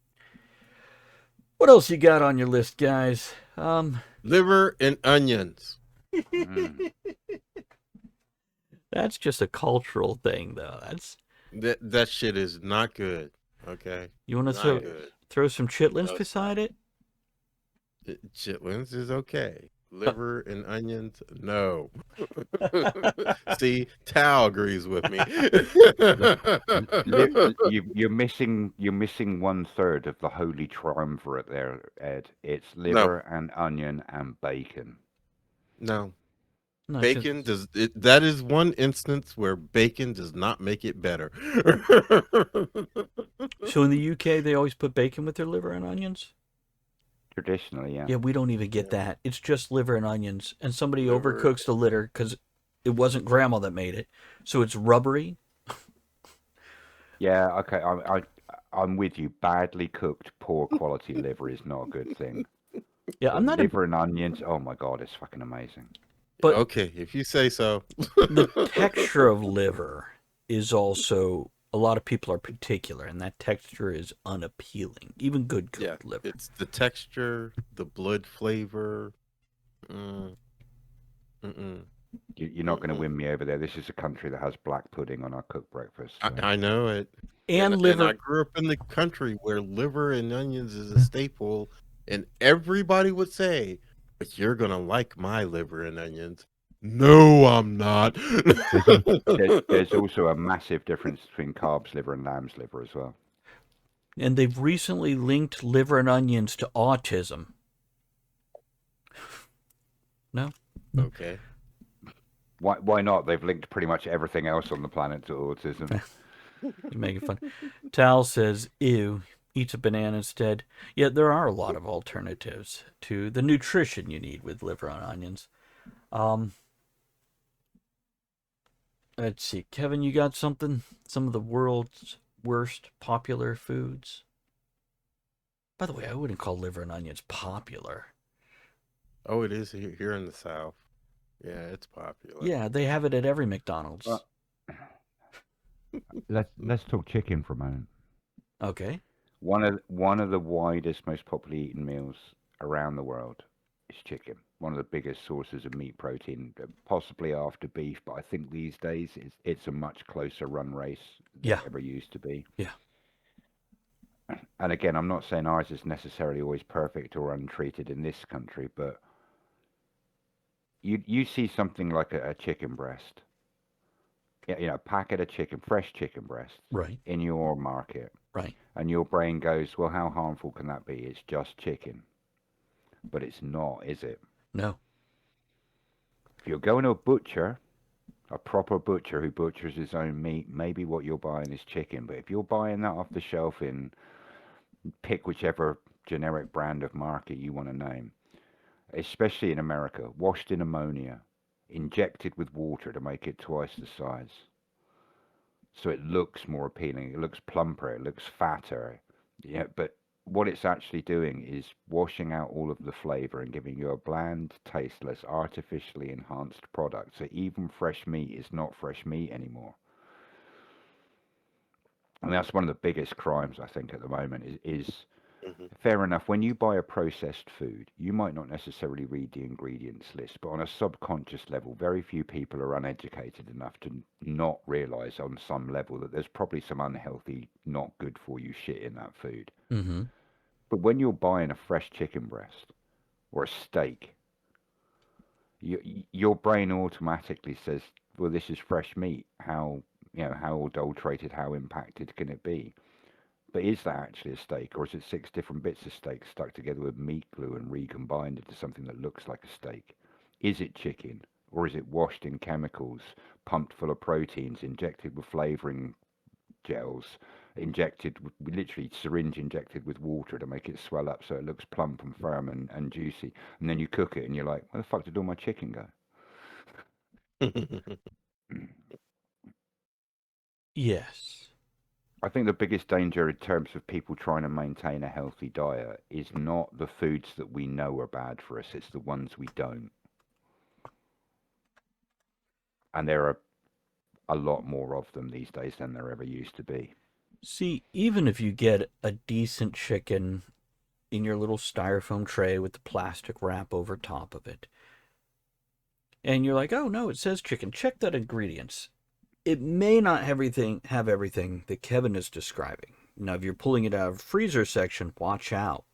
[SPEAKER 2] What else you got on your list, guys?
[SPEAKER 3] Liver and onions.
[SPEAKER 4] Mm.
[SPEAKER 2] That's just a cultural thing, though.
[SPEAKER 3] That shit is not good. Okay.
[SPEAKER 2] You want to
[SPEAKER 3] Not
[SPEAKER 2] throw
[SPEAKER 3] good.
[SPEAKER 2] throw some chitlins
[SPEAKER 3] No, it's
[SPEAKER 2] beside it?
[SPEAKER 3] Chitlins is okay. Liver and onions, no. See, Tal agrees with me.
[SPEAKER 4] You're missing 1/3 of the holy triumvirate there, Ed. It's
[SPEAKER 3] No,
[SPEAKER 4] liver and onion and bacon.
[SPEAKER 3] no.
[SPEAKER 2] No,
[SPEAKER 3] Bacon does it. That is one instance where bacon does not make it better.
[SPEAKER 2] so in the UK they always put bacon with their liver and onions.
[SPEAKER 4] Traditionally, yeah.
[SPEAKER 2] Yeah, we don't even get
[SPEAKER 3] Yeah.
[SPEAKER 2] that. It's just liver and onions, and somebody
[SPEAKER 3] Liver.
[SPEAKER 2] overcooks the liver because it wasn't grandma that made it, so it's rubbery.
[SPEAKER 4] Yeah, okay. I'm with you. Badly cooked, poor quality liver is not a good thing.
[SPEAKER 2] Yeah, I'm
[SPEAKER 4] But
[SPEAKER 2] not a.
[SPEAKER 4] liver and onions, oh my God, it's fucking amazing.
[SPEAKER 2] But
[SPEAKER 3] Okay, if you say so.
[SPEAKER 2] the texture of liver is also a lot of people are particular, and that texture is unappealing. Even good
[SPEAKER 3] Yeah,
[SPEAKER 2] cooked liver.
[SPEAKER 3] it's the texture, the blood flavor. Mm, mm-mm,
[SPEAKER 4] You're not going to
[SPEAKER 3] mm-mm.
[SPEAKER 4] win me over there. This is a country that has black pudding on our cooked breakfast. So.
[SPEAKER 3] I know it.
[SPEAKER 2] And
[SPEAKER 3] And I
[SPEAKER 2] liver.
[SPEAKER 3] grew up in the country where liver and onions is a staple, and everybody would say, "But you're gonna like my liver and onions." No, I'm not.
[SPEAKER 4] There's also a massive difference between carbs liver and lamb's liver as well.
[SPEAKER 2] And they've recently linked liver and onions to autism. No?
[SPEAKER 3] Okay.
[SPEAKER 4] Why not? They've linked pretty much everything else on the planet to autism.
[SPEAKER 2] You're making fun. Tal says, ew, eats a banana instead. Yet there are a lot of alternatives to the nutrition you need with liver and onions. Let's see. Kevin, you got something? Some of the world's worst popular foods? By the way, I wouldn't call liver and onions popular.
[SPEAKER 3] Oh, it is here in the South. Yeah, it's popular.
[SPEAKER 2] Yeah, they have it at every McDonald's.
[SPEAKER 4] Well, let's talk chicken for a moment.
[SPEAKER 2] Okay.
[SPEAKER 4] One of the widest, most popularly eaten meals around the world is chicken. One of the biggest sources of meat protein, possibly after beef, but I think these days it's a much closer run race than
[SPEAKER 2] Yeah.
[SPEAKER 4] it ever used to be.
[SPEAKER 2] Yeah.
[SPEAKER 4] And again, I'm not saying ours is necessarily always perfect or untreated in this country, but you see something like a chicken breast, a packet of chicken, fresh chicken breasts
[SPEAKER 2] Right.
[SPEAKER 4] in your market,
[SPEAKER 2] Right.
[SPEAKER 4] and your brain goes, well, how harmful can that be? It's just chicken. But it's not, is it?
[SPEAKER 2] No.
[SPEAKER 4] If you're going to a butcher, a proper butcher who butchers his own meat, maybe what you're buying is chicken. But if you're buying that off the shelf pick whichever generic brand of market you want to name, especially in America, washed in ammonia, injected with water to make it twice the size. So it looks more appealing, it looks plumper, it looks fatter. Yeah, but what it's actually doing is washing out all of the flavor and giving you a bland, tasteless, artificially enhanced product. So even fresh meat is not fresh meat anymore. And that's one of the biggest crimes I think at the moment is
[SPEAKER 3] Mhm.
[SPEAKER 4] fair enough. When you buy a processed food, you might not necessarily read the ingredients list, but on a subconscious level, very few people are uneducated enough to not realize on some level that there's probably some unhealthy, not good for you shit in that food.
[SPEAKER 2] Mm-hmm.
[SPEAKER 4] But when you're buying a fresh chicken breast or a steak, your brain automatically says, well, this is fresh meat. How adulterated, how impacted can it be? But is that actually a steak, or is it 6 different bits of steak stuck together with meat glue and recombined into something that looks like a steak? Is it chicken, or is it washed in chemicals, pumped full of proteins, injected with flavoring gels, injected with literally syringe injected with water to make it swell up so it looks plump and firm and juicy, and then you cook it and you're like, where the fuck did all my chicken go?
[SPEAKER 2] Yes.
[SPEAKER 4] I think the biggest danger in terms of people trying to maintain a healthy diet is not the foods that we know are bad for us, it's the ones we don't. And there are a lot more of them these days than there ever used to be.
[SPEAKER 2] See, even if you get a decent chicken in your little styrofoam tray with the plastic wrap over top of it, and you're like, oh no, it says chicken, check that ingredients. It may not have everything that Kevin is describing. Now, if you're pulling it out of the freezer section, watch out.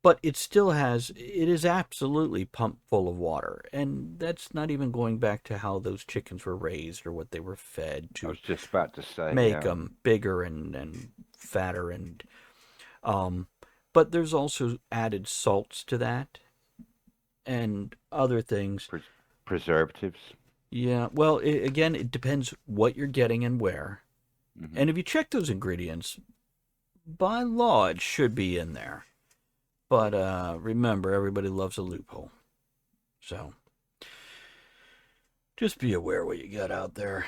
[SPEAKER 2] But it is absolutely pumped full of water. And that's not even going back to how those chickens were raised or what they were fed
[SPEAKER 4] I
[SPEAKER 2] to
[SPEAKER 4] was just about to say,
[SPEAKER 2] make them bigger and fatter. But there's also added salts to that and other things.
[SPEAKER 4] Preservatives.
[SPEAKER 2] Yeah, well, again, it depends what you're getting and where.
[SPEAKER 4] Mm-hmm.
[SPEAKER 2] And if you check those ingredients, by law, it should be in there. But remember, everybody loves a loophole. So just be aware what you got out there.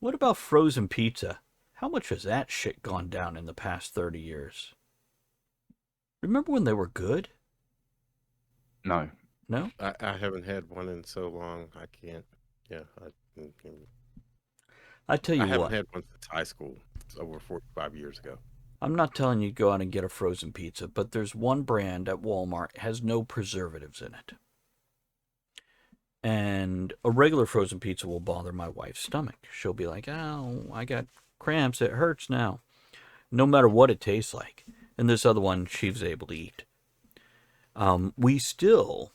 [SPEAKER 2] What about frozen pizza? How much has that shit gone down in the past 30 years? Remember when they were good?
[SPEAKER 4] No.
[SPEAKER 2] No?
[SPEAKER 3] I haven't had one in so long. I can't. Yeah,
[SPEAKER 2] I tell you
[SPEAKER 3] I haven't
[SPEAKER 2] what.
[SPEAKER 3] had one since high school. It's over 45 years ago.
[SPEAKER 2] I'm not telling you to go out and get a frozen pizza, but there's one brand at Walmart has no preservatives in it. And a regular frozen pizza will bother my wife's stomach. She'll be like, oh, I got cramps. It hurts now. No matter what it tastes like. And this other one, she's able to eat. We still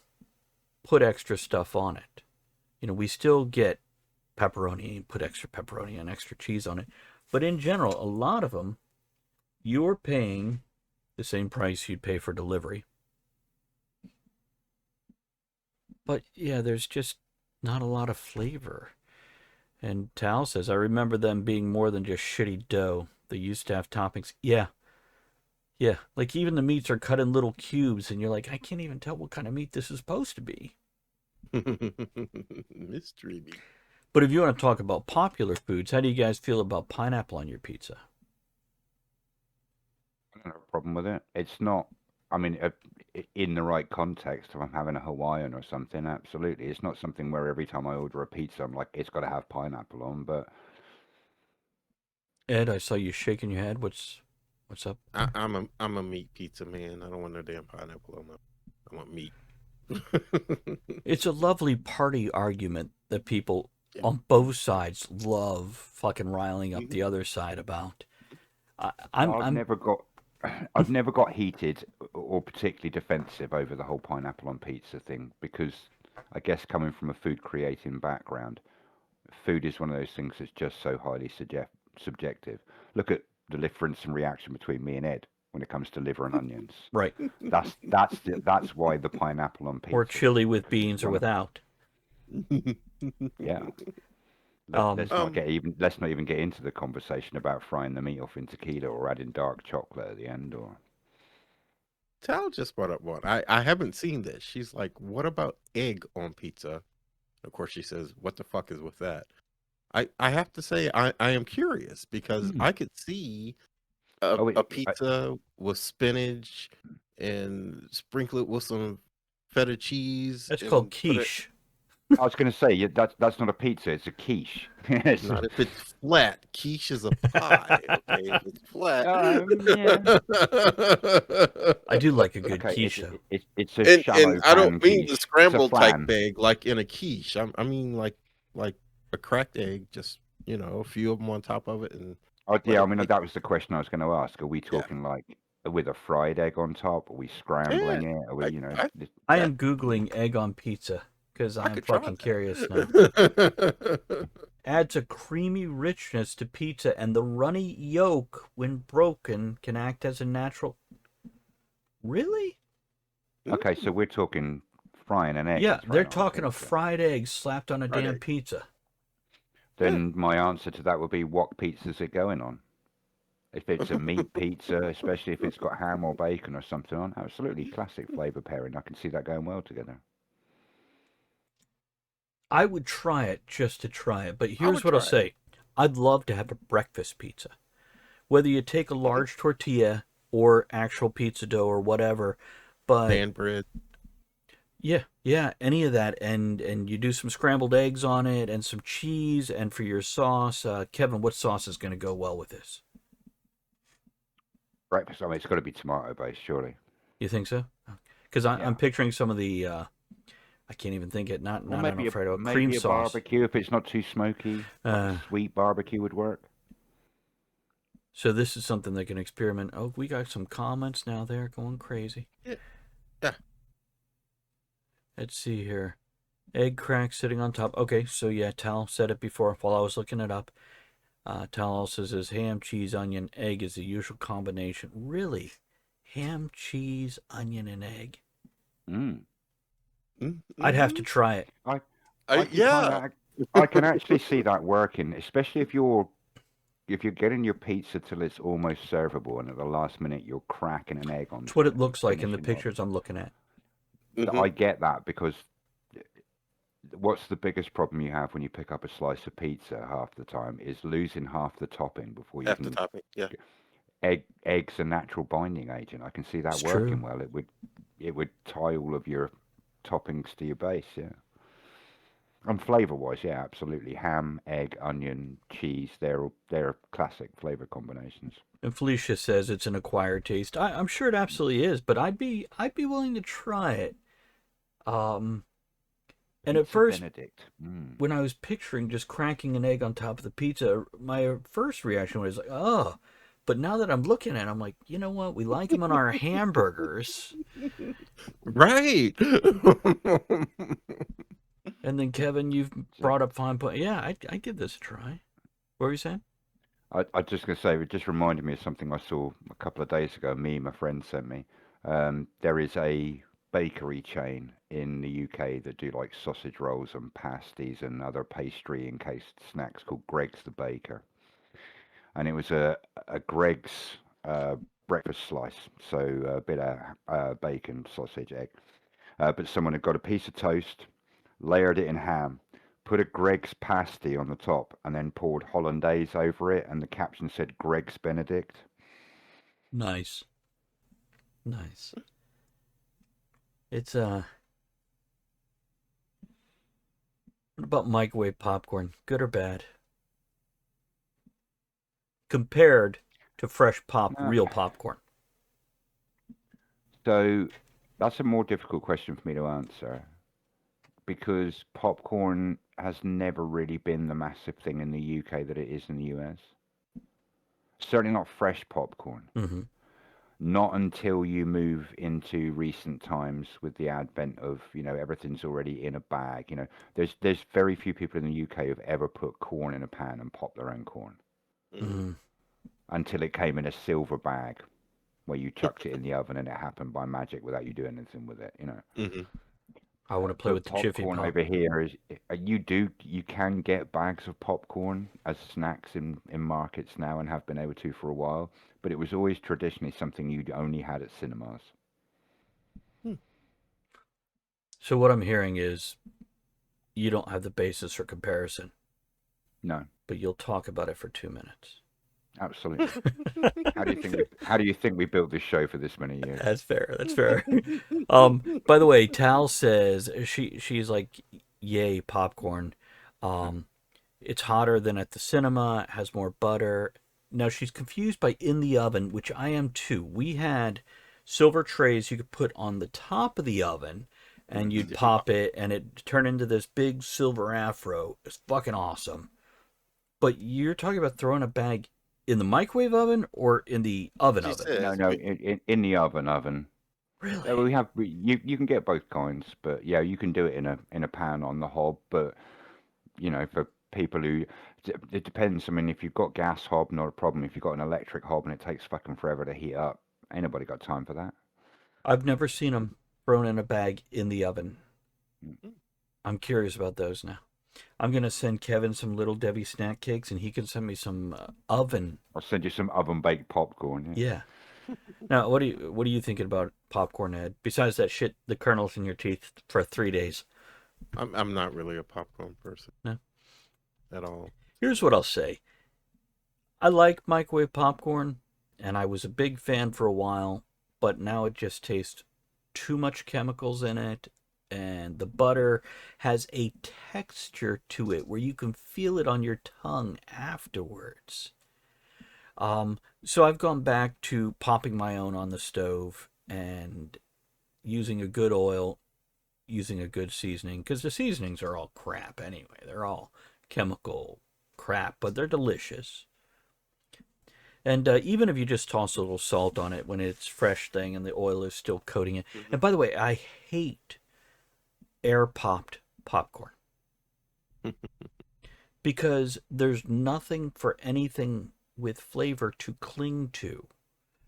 [SPEAKER 2] put extra stuff on it. You know, we still get pepperoni, put extra pepperoni and extra cheese on it. But in general, a lot of them, you're paying the same price you'd pay for delivery. But yeah, there's just not a lot of flavor. And Tal says, I remember them being more than just shitty dough. They used to have toppings. Yeah. Yeah. Like even the meats are cut in little cubes, and you're like, I can't even tell what kind of meat this is supposed to be.
[SPEAKER 3] Mystery meat.
[SPEAKER 2] But if you want to talk about popular foods, how do you guys feel about pineapple on your pizza?
[SPEAKER 4] I don't have a problem with it. It's not, I mean, in the right context, if I'm having a Hawaiian or something, absolutely. It's not something where every time I order a pizza, I'm like, it's got to have pineapple on, but...
[SPEAKER 2] Ed, I saw you shaking your head. What's up?
[SPEAKER 3] I'm a meat pizza man. I don't want no damn pineapple on them. I want meat.
[SPEAKER 2] It's a lovely party argument that people on both sides love fucking riling up the other side about.
[SPEAKER 4] I've never got heated or particularly defensive over the whole pineapple on pizza thing, because I guess coming from a food creating background, food is one of those things that's just so highly subjective. Look at the difference in reaction between me and Ed when it comes to liver and onions.
[SPEAKER 2] Right.
[SPEAKER 4] That's why the pineapple on pizza.
[SPEAKER 2] Or chili with beans or without.
[SPEAKER 4] Yeah. Let's not even get into the conversation about frying the meat off in tequila or adding dark chocolate at the end. Or
[SPEAKER 3] Tal just brought up one. I haven't seen this. She's like, what about egg on pizza? Of course, she says, what the fuck is with that? I have to say, I am curious because I could see a pizza with spinach and sprinkle it with some feta cheese.
[SPEAKER 2] That's called quiche.
[SPEAKER 4] I was going to say, that's not a pizza, it's a quiche.
[SPEAKER 3] Not if it's flat. Quiche is a pie. Okay, if it's flat.
[SPEAKER 2] I do like a good quiche.
[SPEAKER 4] It's a shallow
[SPEAKER 3] and I don't mean
[SPEAKER 4] quiche.
[SPEAKER 3] the scrambled type egg like in a quiche. I mean like a cracked egg, just a few of them on top of it. And
[SPEAKER 4] that was the question I was going to ask. Are we talking like with a fried egg on top? Are we scrambling it? Are we,
[SPEAKER 2] I am Googling egg on pizza because I'm fucking curious now. Adds a creamy richness to pizza, and the runny yolk, when broken, can act as a natural... Really?
[SPEAKER 4] Okay, so we're talking frying an egg.
[SPEAKER 2] Yeah,
[SPEAKER 4] That's
[SPEAKER 2] they're
[SPEAKER 4] right on
[SPEAKER 2] talking a
[SPEAKER 4] pizza.
[SPEAKER 2] fried egg slapped on a
[SPEAKER 3] Fried
[SPEAKER 2] damn
[SPEAKER 3] egg.
[SPEAKER 2] pizza.
[SPEAKER 4] Then my answer to that would be, what pizza's it going on? If it's a meat pizza, especially if it's got ham or bacon or something on, absolutely classic flavor pairing. I can see that going well together.
[SPEAKER 2] I would try it just to try it, but
[SPEAKER 3] I
[SPEAKER 2] here's
[SPEAKER 3] would
[SPEAKER 2] what I'll
[SPEAKER 3] try it.
[SPEAKER 2] say. I'd love to have a breakfast pizza. Whether you take a large tortilla or actual pizza dough or whatever, but
[SPEAKER 3] Pan bread.
[SPEAKER 2] yeah, any of that, and you do some scrambled eggs on it and some cheese, and for your sauce, Kevin, what sauce is going to go well with this?
[SPEAKER 4] Breakfast, I mean, it's got to be tomato based, surely.
[SPEAKER 2] You think so? Because
[SPEAKER 4] Yeah.
[SPEAKER 2] I'm picturing some of the I can't even think it. Not
[SPEAKER 4] Or
[SPEAKER 2] an
[SPEAKER 4] maybe
[SPEAKER 2] Alfredo, cream
[SPEAKER 4] maybe a
[SPEAKER 2] sauce.
[SPEAKER 4] barbecue if it's not too smoky.
[SPEAKER 2] Uh,
[SPEAKER 4] Sweet barbecue would work.
[SPEAKER 2] so this is something they can experiment. Oh, we got some comments now. They're going crazy.
[SPEAKER 3] Yeah.
[SPEAKER 2] Let's see here. Egg crack sitting on top. Okay, so yeah, Tal said it before while I was looking it up. Tal also says ham, cheese, onion, egg is the usual combination. Really? Ham, cheese, onion, and egg?
[SPEAKER 4] Mm.
[SPEAKER 2] I'd have to try it.
[SPEAKER 4] I can
[SPEAKER 3] Yeah.
[SPEAKER 4] I can actually see that working, especially if you're getting your pizza till it's almost servable, and at the last minute you're cracking an egg on
[SPEAKER 2] It's what it
[SPEAKER 4] top,
[SPEAKER 2] looks like in the
[SPEAKER 4] finishing off.
[SPEAKER 2] pictures I'm looking at.
[SPEAKER 4] I get that, because what's the biggest problem you have when you pick up a slice of pizza half the time is losing half the topping before you
[SPEAKER 3] Half the
[SPEAKER 4] can.
[SPEAKER 3] topping. Yeah.
[SPEAKER 4] Eggs a natural binding agent. I can see that
[SPEAKER 2] It's
[SPEAKER 4] working
[SPEAKER 2] true.
[SPEAKER 4] well. It would tie all of your toppings to your base, yeah. And flavor wise, yeah, absolutely. Ham, egg, onion, cheese, they're classic flavor combinations.
[SPEAKER 2] And Felicia says it's an acquired taste. I'm sure it absolutely is, but I'd be willing to try it. And at
[SPEAKER 4] Pizza
[SPEAKER 2] first,
[SPEAKER 4] Benedict.
[SPEAKER 2] when I was picturing just cracking an egg on top of the pizza, my first reaction was like, oh. But now that I'm looking at it, I'm like, you know what? We like them on our hamburgers.
[SPEAKER 3] Right.
[SPEAKER 2] And then, Kevin, you've brought up fine point. Yeah, I'd give this a try. What were you saying?
[SPEAKER 4] I just gonna say, it just reminded me of something I saw a couple of days ago. My friend sent me. There is a bakery chain in the UK that do like sausage rolls and pasties and other pastry encased snacks called Greg's the Baker, and it was a Greg's breakfast slice, so a bit of bacon, sausage, egg. But someone had got a piece of toast, layered it in ham, put a Greg's pasty on the top, and then poured hollandaise over it, and the caption said Greg's Benedict.
[SPEAKER 2] Nice. It's what about microwave popcorn? Good or bad? Compared to fresh real popcorn.
[SPEAKER 4] So that's a more difficult question for me to answer, because popcorn has never really been the massive thing in the UK that it is in the US. Certainly not fresh popcorn.
[SPEAKER 2] Mm-hmm.
[SPEAKER 4] Not until you move into recent times with the advent of, everything's already in a bag. There's very few people in the UK who've ever put corn in a pan and popped their own corn
[SPEAKER 2] Mm-hmm.
[SPEAKER 4] until it came in a silver bag where you chucked it in the oven and it happened by magic without you doing anything with it.
[SPEAKER 3] Mm-hmm.
[SPEAKER 2] I want to play
[SPEAKER 4] But
[SPEAKER 2] with the Jiffy
[SPEAKER 4] popcorn
[SPEAKER 2] Pop.
[SPEAKER 4] over here is you can get bags of popcorn as snacks in markets now, and have been able to for a while, but it was always traditionally something you'd only had at cinemas.
[SPEAKER 2] So what I'm hearing is you don't have the basis for comparison,
[SPEAKER 4] No,
[SPEAKER 2] but you'll talk about it for 2 minutes.
[SPEAKER 4] absolutely. How do you think we built this show for this many years?
[SPEAKER 2] That's fair. By the way, Tal says she's like, yay, popcorn. It's hotter than at the cinema, it has more butter. Now she's confused by in the oven, which I am too. We had silver trays you could put on the top of the oven, and you'd pop it, and it turned into this big silver afro. It's fucking awesome. But you're talking about throwing a bag in the microwave oven or in the oven?
[SPEAKER 4] No, in the oven.
[SPEAKER 2] Really?
[SPEAKER 4] You can get both kinds, but yeah, you can do it in a pan on the hob. But for people who, it depends. I mean, if you've got gas hob, not a problem. If you've got an electric hob and it takes fucking forever to heat up, ain't nobody got time for that.
[SPEAKER 2] I've never seen them thrown in a bag in the oven. I'm curious about those now. I'm gonna send Kevin some Little Debbie snack cakes, and he can send me some oven.
[SPEAKER 4] I'll send you some oven baked popcorn.
[SPEAKER 2] Yeah. Now, what are you thinking about popcorn, Ed? Besides that shit, the kernels in your teeth for 3 days.
[SPEAKER 3] I'm not really a popcorn person.
[SPEAKER 2] No.
[SPEAKER 3] At all.
[SPEAKER 2] Here's what I'll say. I like microwave popcorn, and I was a big fan for a while, but now it just tastes too much chemicals in it, and the butter has a texture to it where you can feel it on your tongue afterwards. So I've gone back to popping my own on the stove and using a good oil, using a good seasoning, because the seasonings are all crap anyway. They're all chemical crap, but they're delicious. And even if you just toss a little salt on it when it's fresh thing and the oil is still coating it. And by the way, I hate air popped popcorn because there's nothing for anything with flavor to cling to.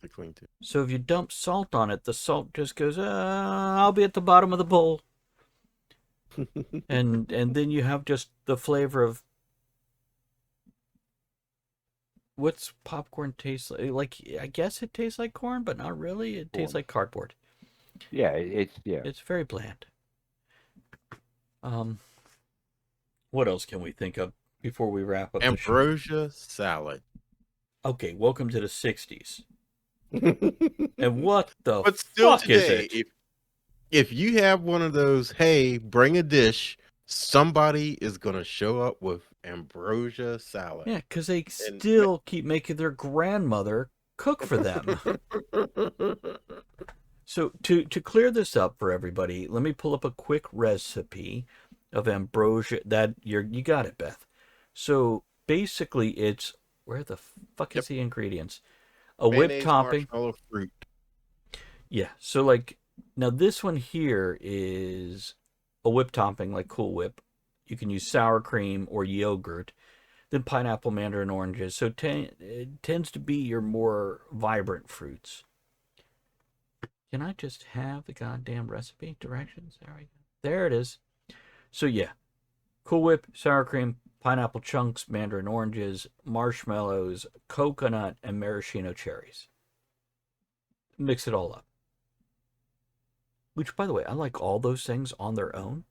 [SPEAKER 3] To cling to.
[SPEAKER 2] So if you dump salt on it, the salt just goes, I'll be at the bottom of the bowl. and then you have just the flavor of what's popcorn taste like? Like, I guess it tastes like corn, but not really. It tastes like cardboard.
[SPEAKER 4] Yeah, it's
[SPEAKER 2] very bland. What else can we think of before we wrap up?
[SPEAKER 3] Ambrosia salad.
[SPEAKER 2] Okay, welcome to the 60s. And what the
[SPEAKER 3] But still
[SPEAKER 2] fuck
[SPEAKER 3] today,
[SPEAKER 2] is it?
[SPEAKER 3] If you have one of those, hey, bring a dish, somebody is gonna show up with ambrosia salad.
[SPEAKER 2] Yeah, because they still keep making their grandmother cook for them. So to clear this up for everybody, let me pull up a quick recipe of ambrosia. You got it, Beth. So basically, it's where the fuck is the ingredients? A whipped topping.
[SPEAKER 3] Marshmallow fruit.
[SPEAKER 2] Yeah. So like now this one here is a whipped topping like Cool Whip. You can use sour cream or yogurt. Then pineapple, mandarin, oranges. So it tends to be your more vibrant fruits. Can I just have the goddamn recipe directions? There it is. So yeah, Cool Whip, sour cream, pineapple chunks, mandarin oranges, marshmallows, coconut, and maraschino cherries. Mix it all up. Which, by the way, I like all those things on their own.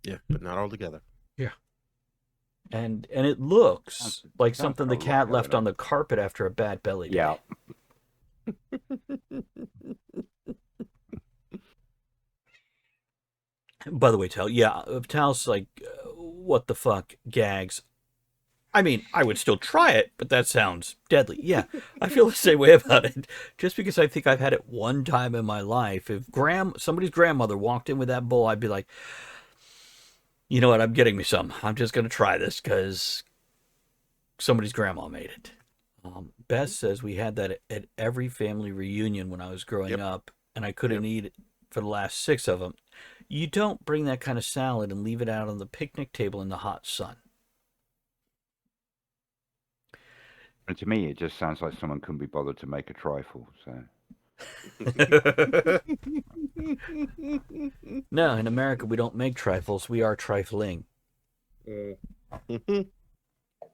[SPEAKER 3] Yeah, but not all together.
[SPEAKER 2] Yeah. And it looks like something the cat left on the carpet after a bad belly day.
[SPEAKER 4] Yeah.
[SPEAKER 2] By the way, Tal's like, what the fuck, gags. I mean, I would still try it, but that sounds deadly. Yeah, I feel the same way about it. Just because I think I've had it one time in my life. If somebody's grandmother walked in with that bowl, I'd be like, you know what, I'm getting me some. I'm just going to try this because somebody's grandma made it. Beth says we had that at every family reunion when I was growing up, and I couldn't eat it for the last 6 of them. You don't bring that kind of salad and leave it out on the picnic table in the hot sun.
[SPEAKER 4] And to me, it just sounds like someone couldn't be bothered to make a trifle. So.
[SPEAKER 2] No, in America, we don't make trifles. We are trifling.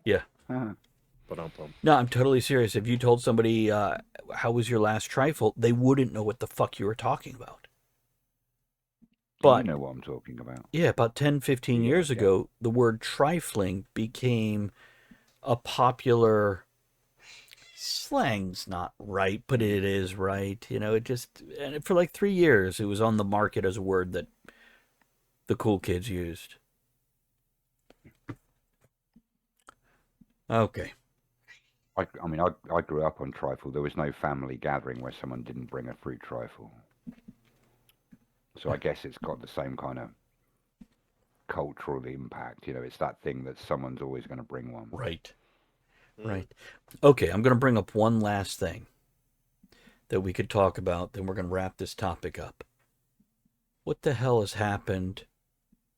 [SPEAKER 2] Yeah. No, I'm totally serious. If you told somebody, how was your last trifle, they wouldn't know what the fuck you were talking about. But
[SPEAKER 4] you know what I'm talking about.
[SPEAKER 2] Yeah, about 10, 15 years ago, the word trifling became a popular... Slang's not right, but it is right. You know, and for like 3 years, it was on the market as a word that the cool kids used. Okay.
[SPEAKER 4] I grew up on trifle. There was no family gathering where someone didn't bring a fruit trifle. So I guess it's got the same kind of cultural impact. You know, it's that thing that someone's always going to bring one.
[SPEAKER 2] Right. Right. Okay, I'm going to bring up one last thing that we could talk about, then we're going to wrap this topic up. What the hell has happened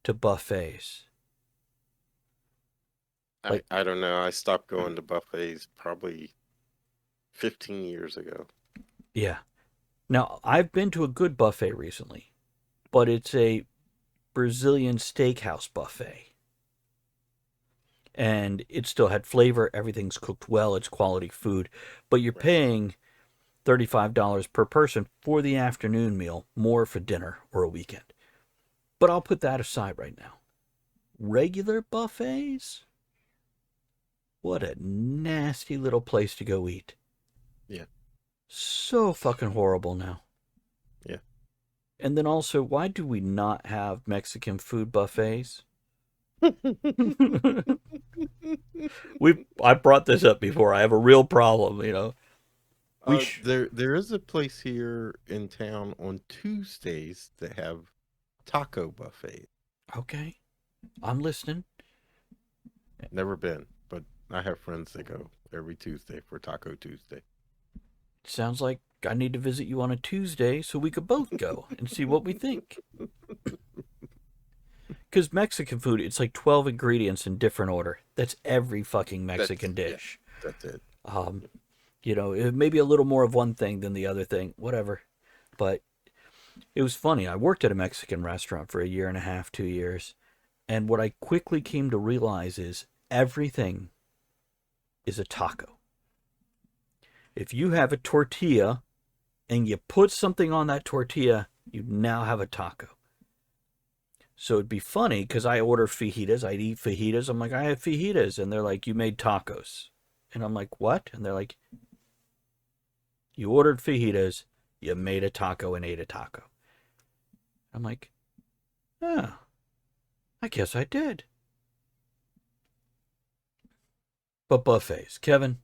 [SPEAKER 2] to buffets?
[SPEAKER 3] I don't know. I stopped going to buffets probably 15 years ago.
[SPEAKER 2] Yeah. Now, I've been to a good buffet recently, but it's a Brazilian steakhouse buffet. And it still had flavor. Everything's cooked well. It's quality food. But you're paying $35 per person for the afternoon meal, more for dinner or a weekend. But I'll put that aside right now. Regular buffets? What a nasty little place to go eat.
[SPEAKER 3] Yeah.
[SPEAKER 2] So fucking horrible now.
[SPEAKER 3] Yeah.
[SPEAKER 2] And then also, why do we not have Mexican food buffets? I brought this up before. I have a real problem, you know.
[SPEAKER 3] There is a place here in town on Tuesdays that have taco buffet.
[SPEAKER 2] Okay. I'm listening.
[SPEAKER 3] Never been, but I have friends that go every Tuesday for Taco Tuesday.
[SPEAKER 2] Sounds like I need to visit you on a Tuesday so we could both go and see what we think. Because Mexican food, it's like 12 ingredients in different order. That's every fucking Mexican dish.
[SPEAKER 3] Yeah, that's it.
[SPEAKER 2] You know, it may be a little more of one thing than the other thing, whatever. But it was funny. I worked at a Mexican restaurant for 1.5 years, 2 years. And what I quickly came to realize is everything is a taco. If you have a tortilla and you put something on that tortilla, you now have a taco. So it'd be funny because I order fajitas. I'd eat fajitas. I'm like, I have fajitas. And they're like, you made tacos. And I'm like, what? And they're like, you ordered fajitas, you made a taco and ate a taco. I'm like, oh, I guess I did. But buffets. Kevin,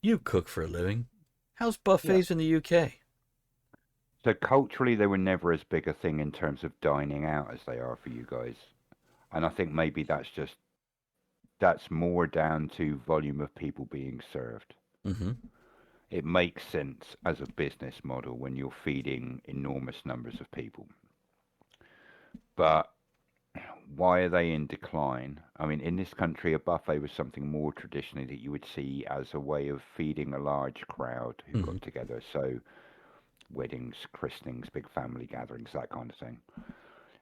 [SPEAKER 2] you cook for a living. How's buffets in the UK?
[SPEAKER 4] So culturally, they were never as big a thing in terms of dining out as they are for you guys. And I think maybe that's more down to volume of people being served.
[SPEAKER 2] Mm-hmm.
[SPEAKER 4] It makes sense as a business model when you're feeding enormous numbers of people. But why are they in decline? I mean, in this country, a buffet was something more traditionally that you would see as a way of feeding a large crowd who got together. So weddings, christenings, big family gatherings, that kind of thing,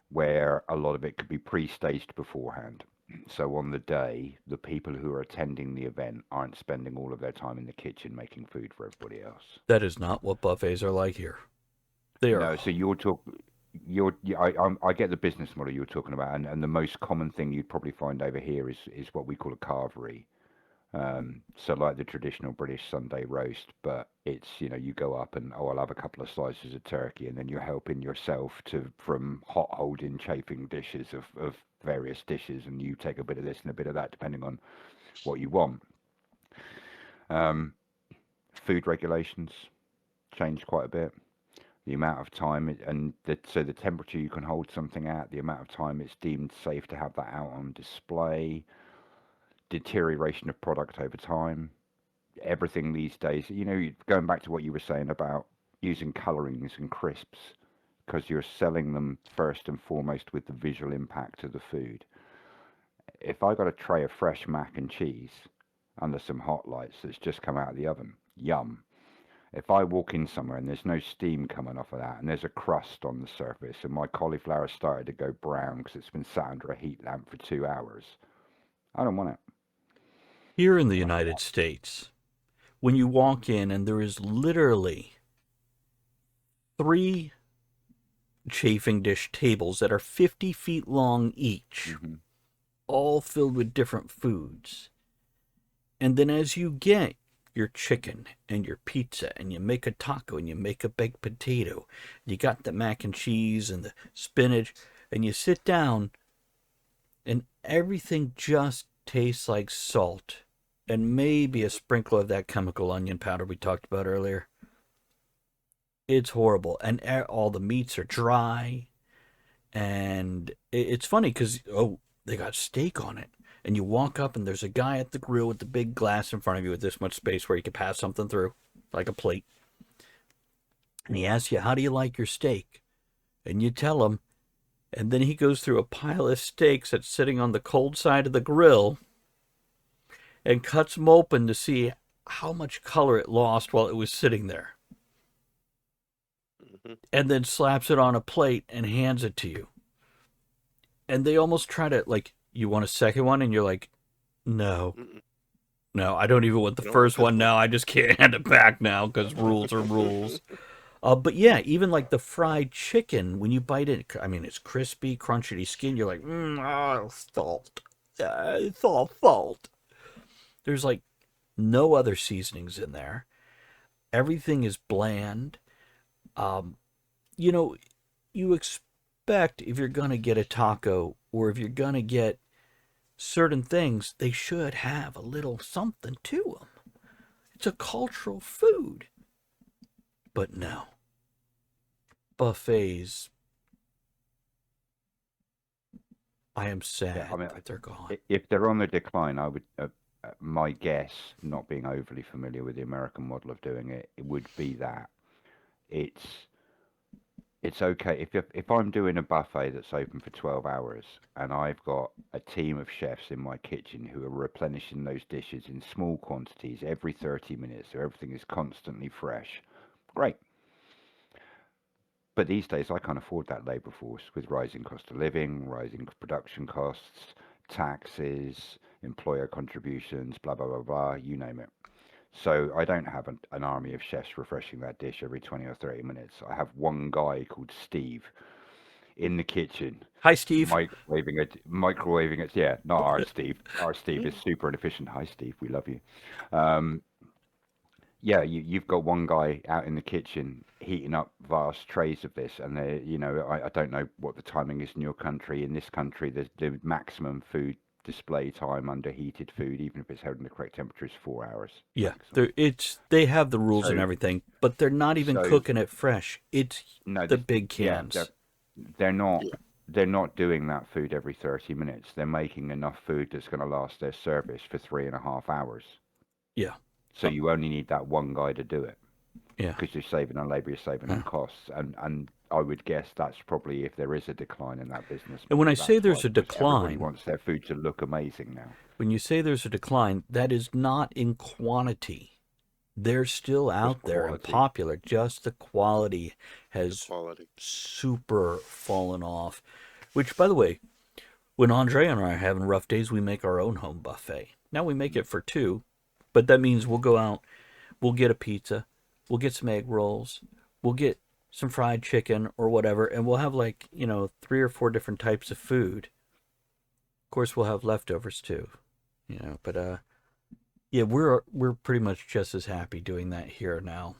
[SPEAKER 4] where a lot of it could be pre-staged beforehand. So on the day, the people who are attending the event aren't spending all of their time in the kitchen making food for everybody else.
[SPEAKER 2] That is not what buffets are like here. They are.
[SPEAKER 4] No, so I get the business model you're talking about, and the most common thing you'd probably find over here is what we call a carvery. So like the traditional British Sunday roast, but it's, you go up and, I'll have a couple of slices of turkey, and then you're helping yourself from hot holding chafing dishes of various dishes, and you take a bit of this and a bit of that depending on what you want. Food regulations change quite a bit. The amount of time so the temperature you can hold something at, the amount of time it's deemed safe to have that out on display, deterioration of product over time, everything these days. Going back to what you were saying about using colorings and crisps, because you're selling them first and foremost with the visual impact of the food. If I got a tray of fresh mac and cheese under some hot lights that's just come out of the oven, yum. If I walk in somewhere and there's no steam coming off of that, and there's a crust on the surface, and my cauliflower started to go brown because it's been sat under a heat lamp for 2 hours, I don't want it.
[SPEAKER 2] Here in the United States, when you walk in and there is literally 3 chafing dish tables that are 50 feet long each, all filled with different foods. And then as you get your chicken and your pizza, and you make a taco, and you make a baked potato, you got the mac and cheese and the spinach, and you sit down, and everything just tastes like salt and maybe a sprinkle of that chemical onion powder we talked about earlier. It's horrible. And all the meats are dry. And it's funny because, they got steak on it. And you walk up and there's a guy at the grill with the big glass in front of you with this much space where you can pass something through, like a plate. And he asks you, how do you like your steak? And you tell him. And then he goes through a pile of steaks that's sitting on the cold side of the grill and cuts them open to see how much color it lost while it was sitting there. And then slaps it on a plate and hands it to you. and they almost try to, like, you want a second one, and you're like, no,
[SPEAKER 3] Mm-mm.
[SPEAKER 2] no, I don't even want the
[SPEAKER 3] You don't want
[SPEAKER 2] first
[SPEAKER 3] this
[SPEAKER 2] one now. I just can't hand it back now because rules are rules. But yeah, even like the fried chicken, when you bite it, I mean, it's crispy, crunchy skin. You're like, salt. It's all salt. There's like no other seasonings in there. Everything is bland. Um, you know, you expect if you're gonna get a taco or if you're gonna get certain things, they should have a little something to them. It's a cultural food. But no. Buffets, I am
[SPEAKER 4] Yeah,
[SPEAKER 2] sad
[SPEAKER 4] I mean,
[SPEAKER 2] that they're gone.
[SPEAKER 4] if they're on the decline, I would. My guess, not being overly familiar with the American model of doing it, it would be that it's it's okay if I'm doing a buffet that's open for 12 hours and I've got a team of chefs in my kitchen who are replenishing those dishes in small quantities every 30 minutes, so everything is constantly fresh. Great. But these days, I can't afford that labor force with rising cost of living, rising production costs, taxes, employer contributions, blah, blah, blah, blah, you name it. So I don't have an army of chefs refreshing that dish every 20 or 30 minutes. I have one guy called Steve in the kitchen,
[SPEAKER 2] Hi, Steve.
[SPEAKER 4] microwaving it. Yeah, not our Steve. Our Steve is super inefficient. Hi, Steve. We love you. Um, yeah, you've got one guy out in the kitchen heating up vast trays of this, and I don't know what the timing is in your country. In this country, the maximum food display time under heated food, even if it's held in the correct temperature, is 4 hours
[SPEAKER 2] Yeah,
[SPEAKER 4] maximum.
[SPEAKER 2] they have the rules and
[SPEAKER 4] So,
[SPEAKER 2] everything, but they're not even
[SPEAKER 4] so
[SPEAKER 2] cooking it fresh. It's
[SPEAKER 4] no,
[SPEAKER 2] the
[SPEAKER 4] this,
[SPEAKER 2] big
[SPEAKER 4] yeah,
[SPEAKER 2] cans.
[SPEAKER 4] they're not
[SPEAKER 3] Yeah.
[SPEAKER 4] they're not doing that food every 30 minutes. They're making enough food that's going to last their service for 3.5 hours.
[SPEAKER 2] Yeah,
[SPEAKER 4] So you only need that one guy to do it.
[SPEAKER 2] yeah.
[SPEAKER 4] Because you're saving on labor, you're saving on costs, and I would guess that's probably if there is a decline in that business
[SPEAKER 2] And when
[SPEAKER 4] model,
[SPEAKER 2] I say
[SPEAKER 4] that's why,
[SPEAKER 2] there's a
[SPEAKER 4] because everybody
[SPEAKER 2] decline,
[SPEAKER 4] wants their food to look amazing now.
[SPEAKER 2] when you say there's a decline, that is not in quantity. They're still
[SPEAKER 3] Just
[SPEAKER 2] out there and
[SPEAKER 3] quality.
[SPEAKER 2] popular. Just the quality
[SPEAKER 3] The
[SPEAKER 2] has
[SPEAKER 3] quality.
[SPEAKER 2] super fallen off. Which, by the way, when Andre and I are having rough days, we make our own home buffet. Now we make it for two, but that means we'll go out, we'll get a pizza, we'll get some egg rolls, we'll get some fried chicken or whatever, and we'll have like, 3 or 4 different types of food. Of course, we'll have leftovers too, but yeah, we're pretty much just as happy doing that here now.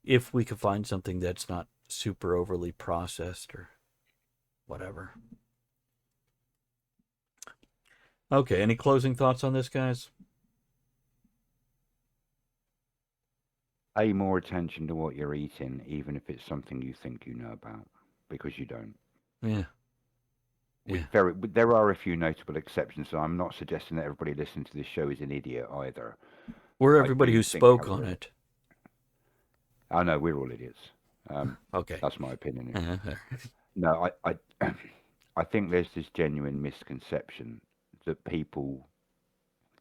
[SPEAKER 2] If we could find something that's not super overly processed or whatever. Okay, any closing thoughts on this, guys?
[SPEAKER 4] Pay more attention to what you're eating, even if it's something you think you know about, because you don't.
[SPEAKER 2] Yeah.
[SPEAKER 4] With
[SPEAKER 2] Yeah.
[SPEAKER 4] there are a few notable exceptions, so I'm not suggesting that everybody listening to this show is an idiot either.
[SPEAKER 2] We're
[SPEAKER 4] I
[SPEAKER 2] everybody
[SPEAKER 4] do
[SPEAKER 2] who
[SPEAKER 4] think,
[SPEAKER 2] spoke on
[SPEAKER 4] however,
[SPEAKER 2] it.
[SPEAKER 4] I know we're all idiots.
[SPEAKER 2] Okay.
[SPEAKER 4] That's my opinion.
[SPEAKER 2] Uh-huh.
[SPEAKER 4] No, I think there's this genuine misconception that people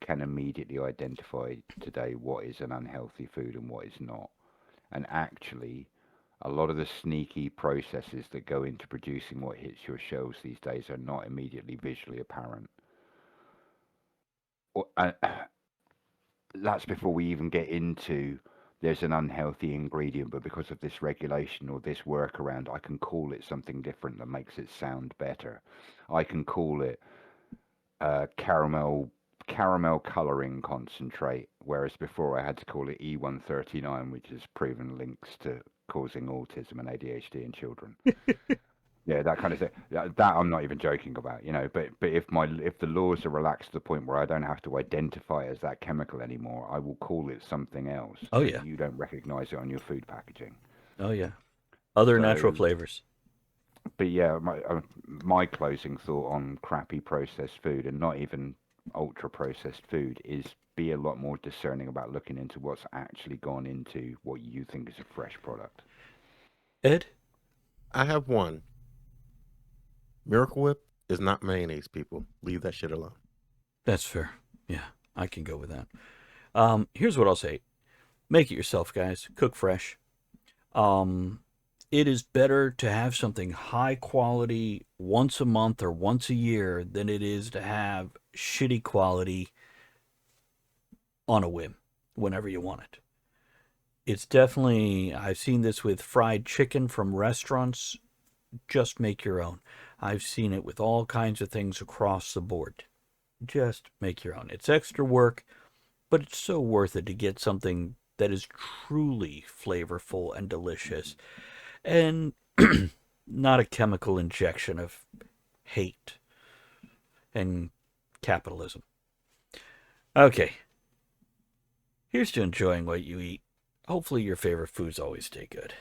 [SPEAKER 4] can immediately identify today what is an unhealthy food and what is not. And actually, a lot of the sneaky processes that go into producing what hits your shelves these days are not immediately visually apparent. Or- uh, that's before we even get into there's an unhealthy ingredient, but because of this regulation or this workaround, I can call it something different that makes it sound better. I can call it caramel coloring concentrate, whereas before I had to call it E139, which has proven links to causing autism and ADHD in children. Yeah, that kind of thing. That I'm not even joking about, But if the laws are relaxed to the point where I don't have to identify it as that chemical anymore, I will call it something else,
[SPEAKER 2] Oh,
[SPEAKER 4] so
[SPEAKER 2] yeah.
[SPEAKER 4] you don't recognize it on your food packaging.
[SPEAKER 2] Oh, yeah. Other natural
[SPEAKER 4] So,
[SPEAKER 2] flavors.
[SPEAKER 4] but yeah, my closing thought on crappy processed food, and not even ultra processed food, is be a lot more discerning about looking into what's actually gone into what you think is a fresh product.
[SPEAKER 2] Ed?
[SPEAKER 3] I have one. Miracle Whip is not mayonnaise, people. Leave that shit alone.
[SPEAKER 2] That's fair. Yeah, I can go with that. Here's what I'll say. Make it yourself, guys. Cook fresh. Um, it is better to have something high quality once a month or once a year than it is to have shitty quality on a whim whenever you want it. It's definitely, I've seen this with fried chicken from restaurants. Just make your own. I've seen it with all kinds of things across the board. Just make your own. It's extra work, but it's so worth it to get something that is truly flavorful and delicious and not a chemical injection of hate and capitalism. Okay. Here's to enjoying what you eat. Hopefully your favorite foods always stay good.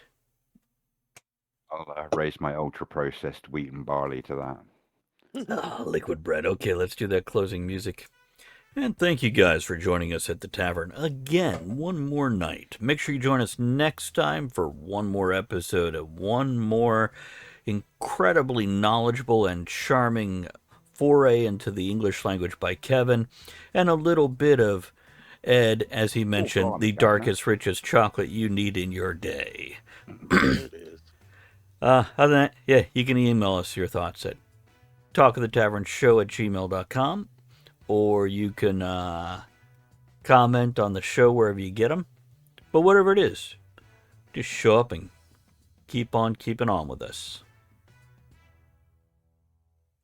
[SPEAKER 4] I'll raise my ultra-processed wheat and barley to that.
[SPEAKER 2] Liquid bread. Okay, let's do that closing music. And thank you guys for joining us at the Tavern again, one more night. Make sure you join us next time for one more episode of one more incredibly knowledgeable and charming foray into the English language by Kevin, and a little bit of Ed, as he mentioned, the darkest, richest chocolate you need in your day.
[SPEAKER 3] There it is.
[SPEAKER 2] Other than that, yeah, you can email us your thoughts at talkofthetavernshow@gmail.com, or you can comment on the show wherever you get them. But whatever it is, just show up and keep on keeping on with us.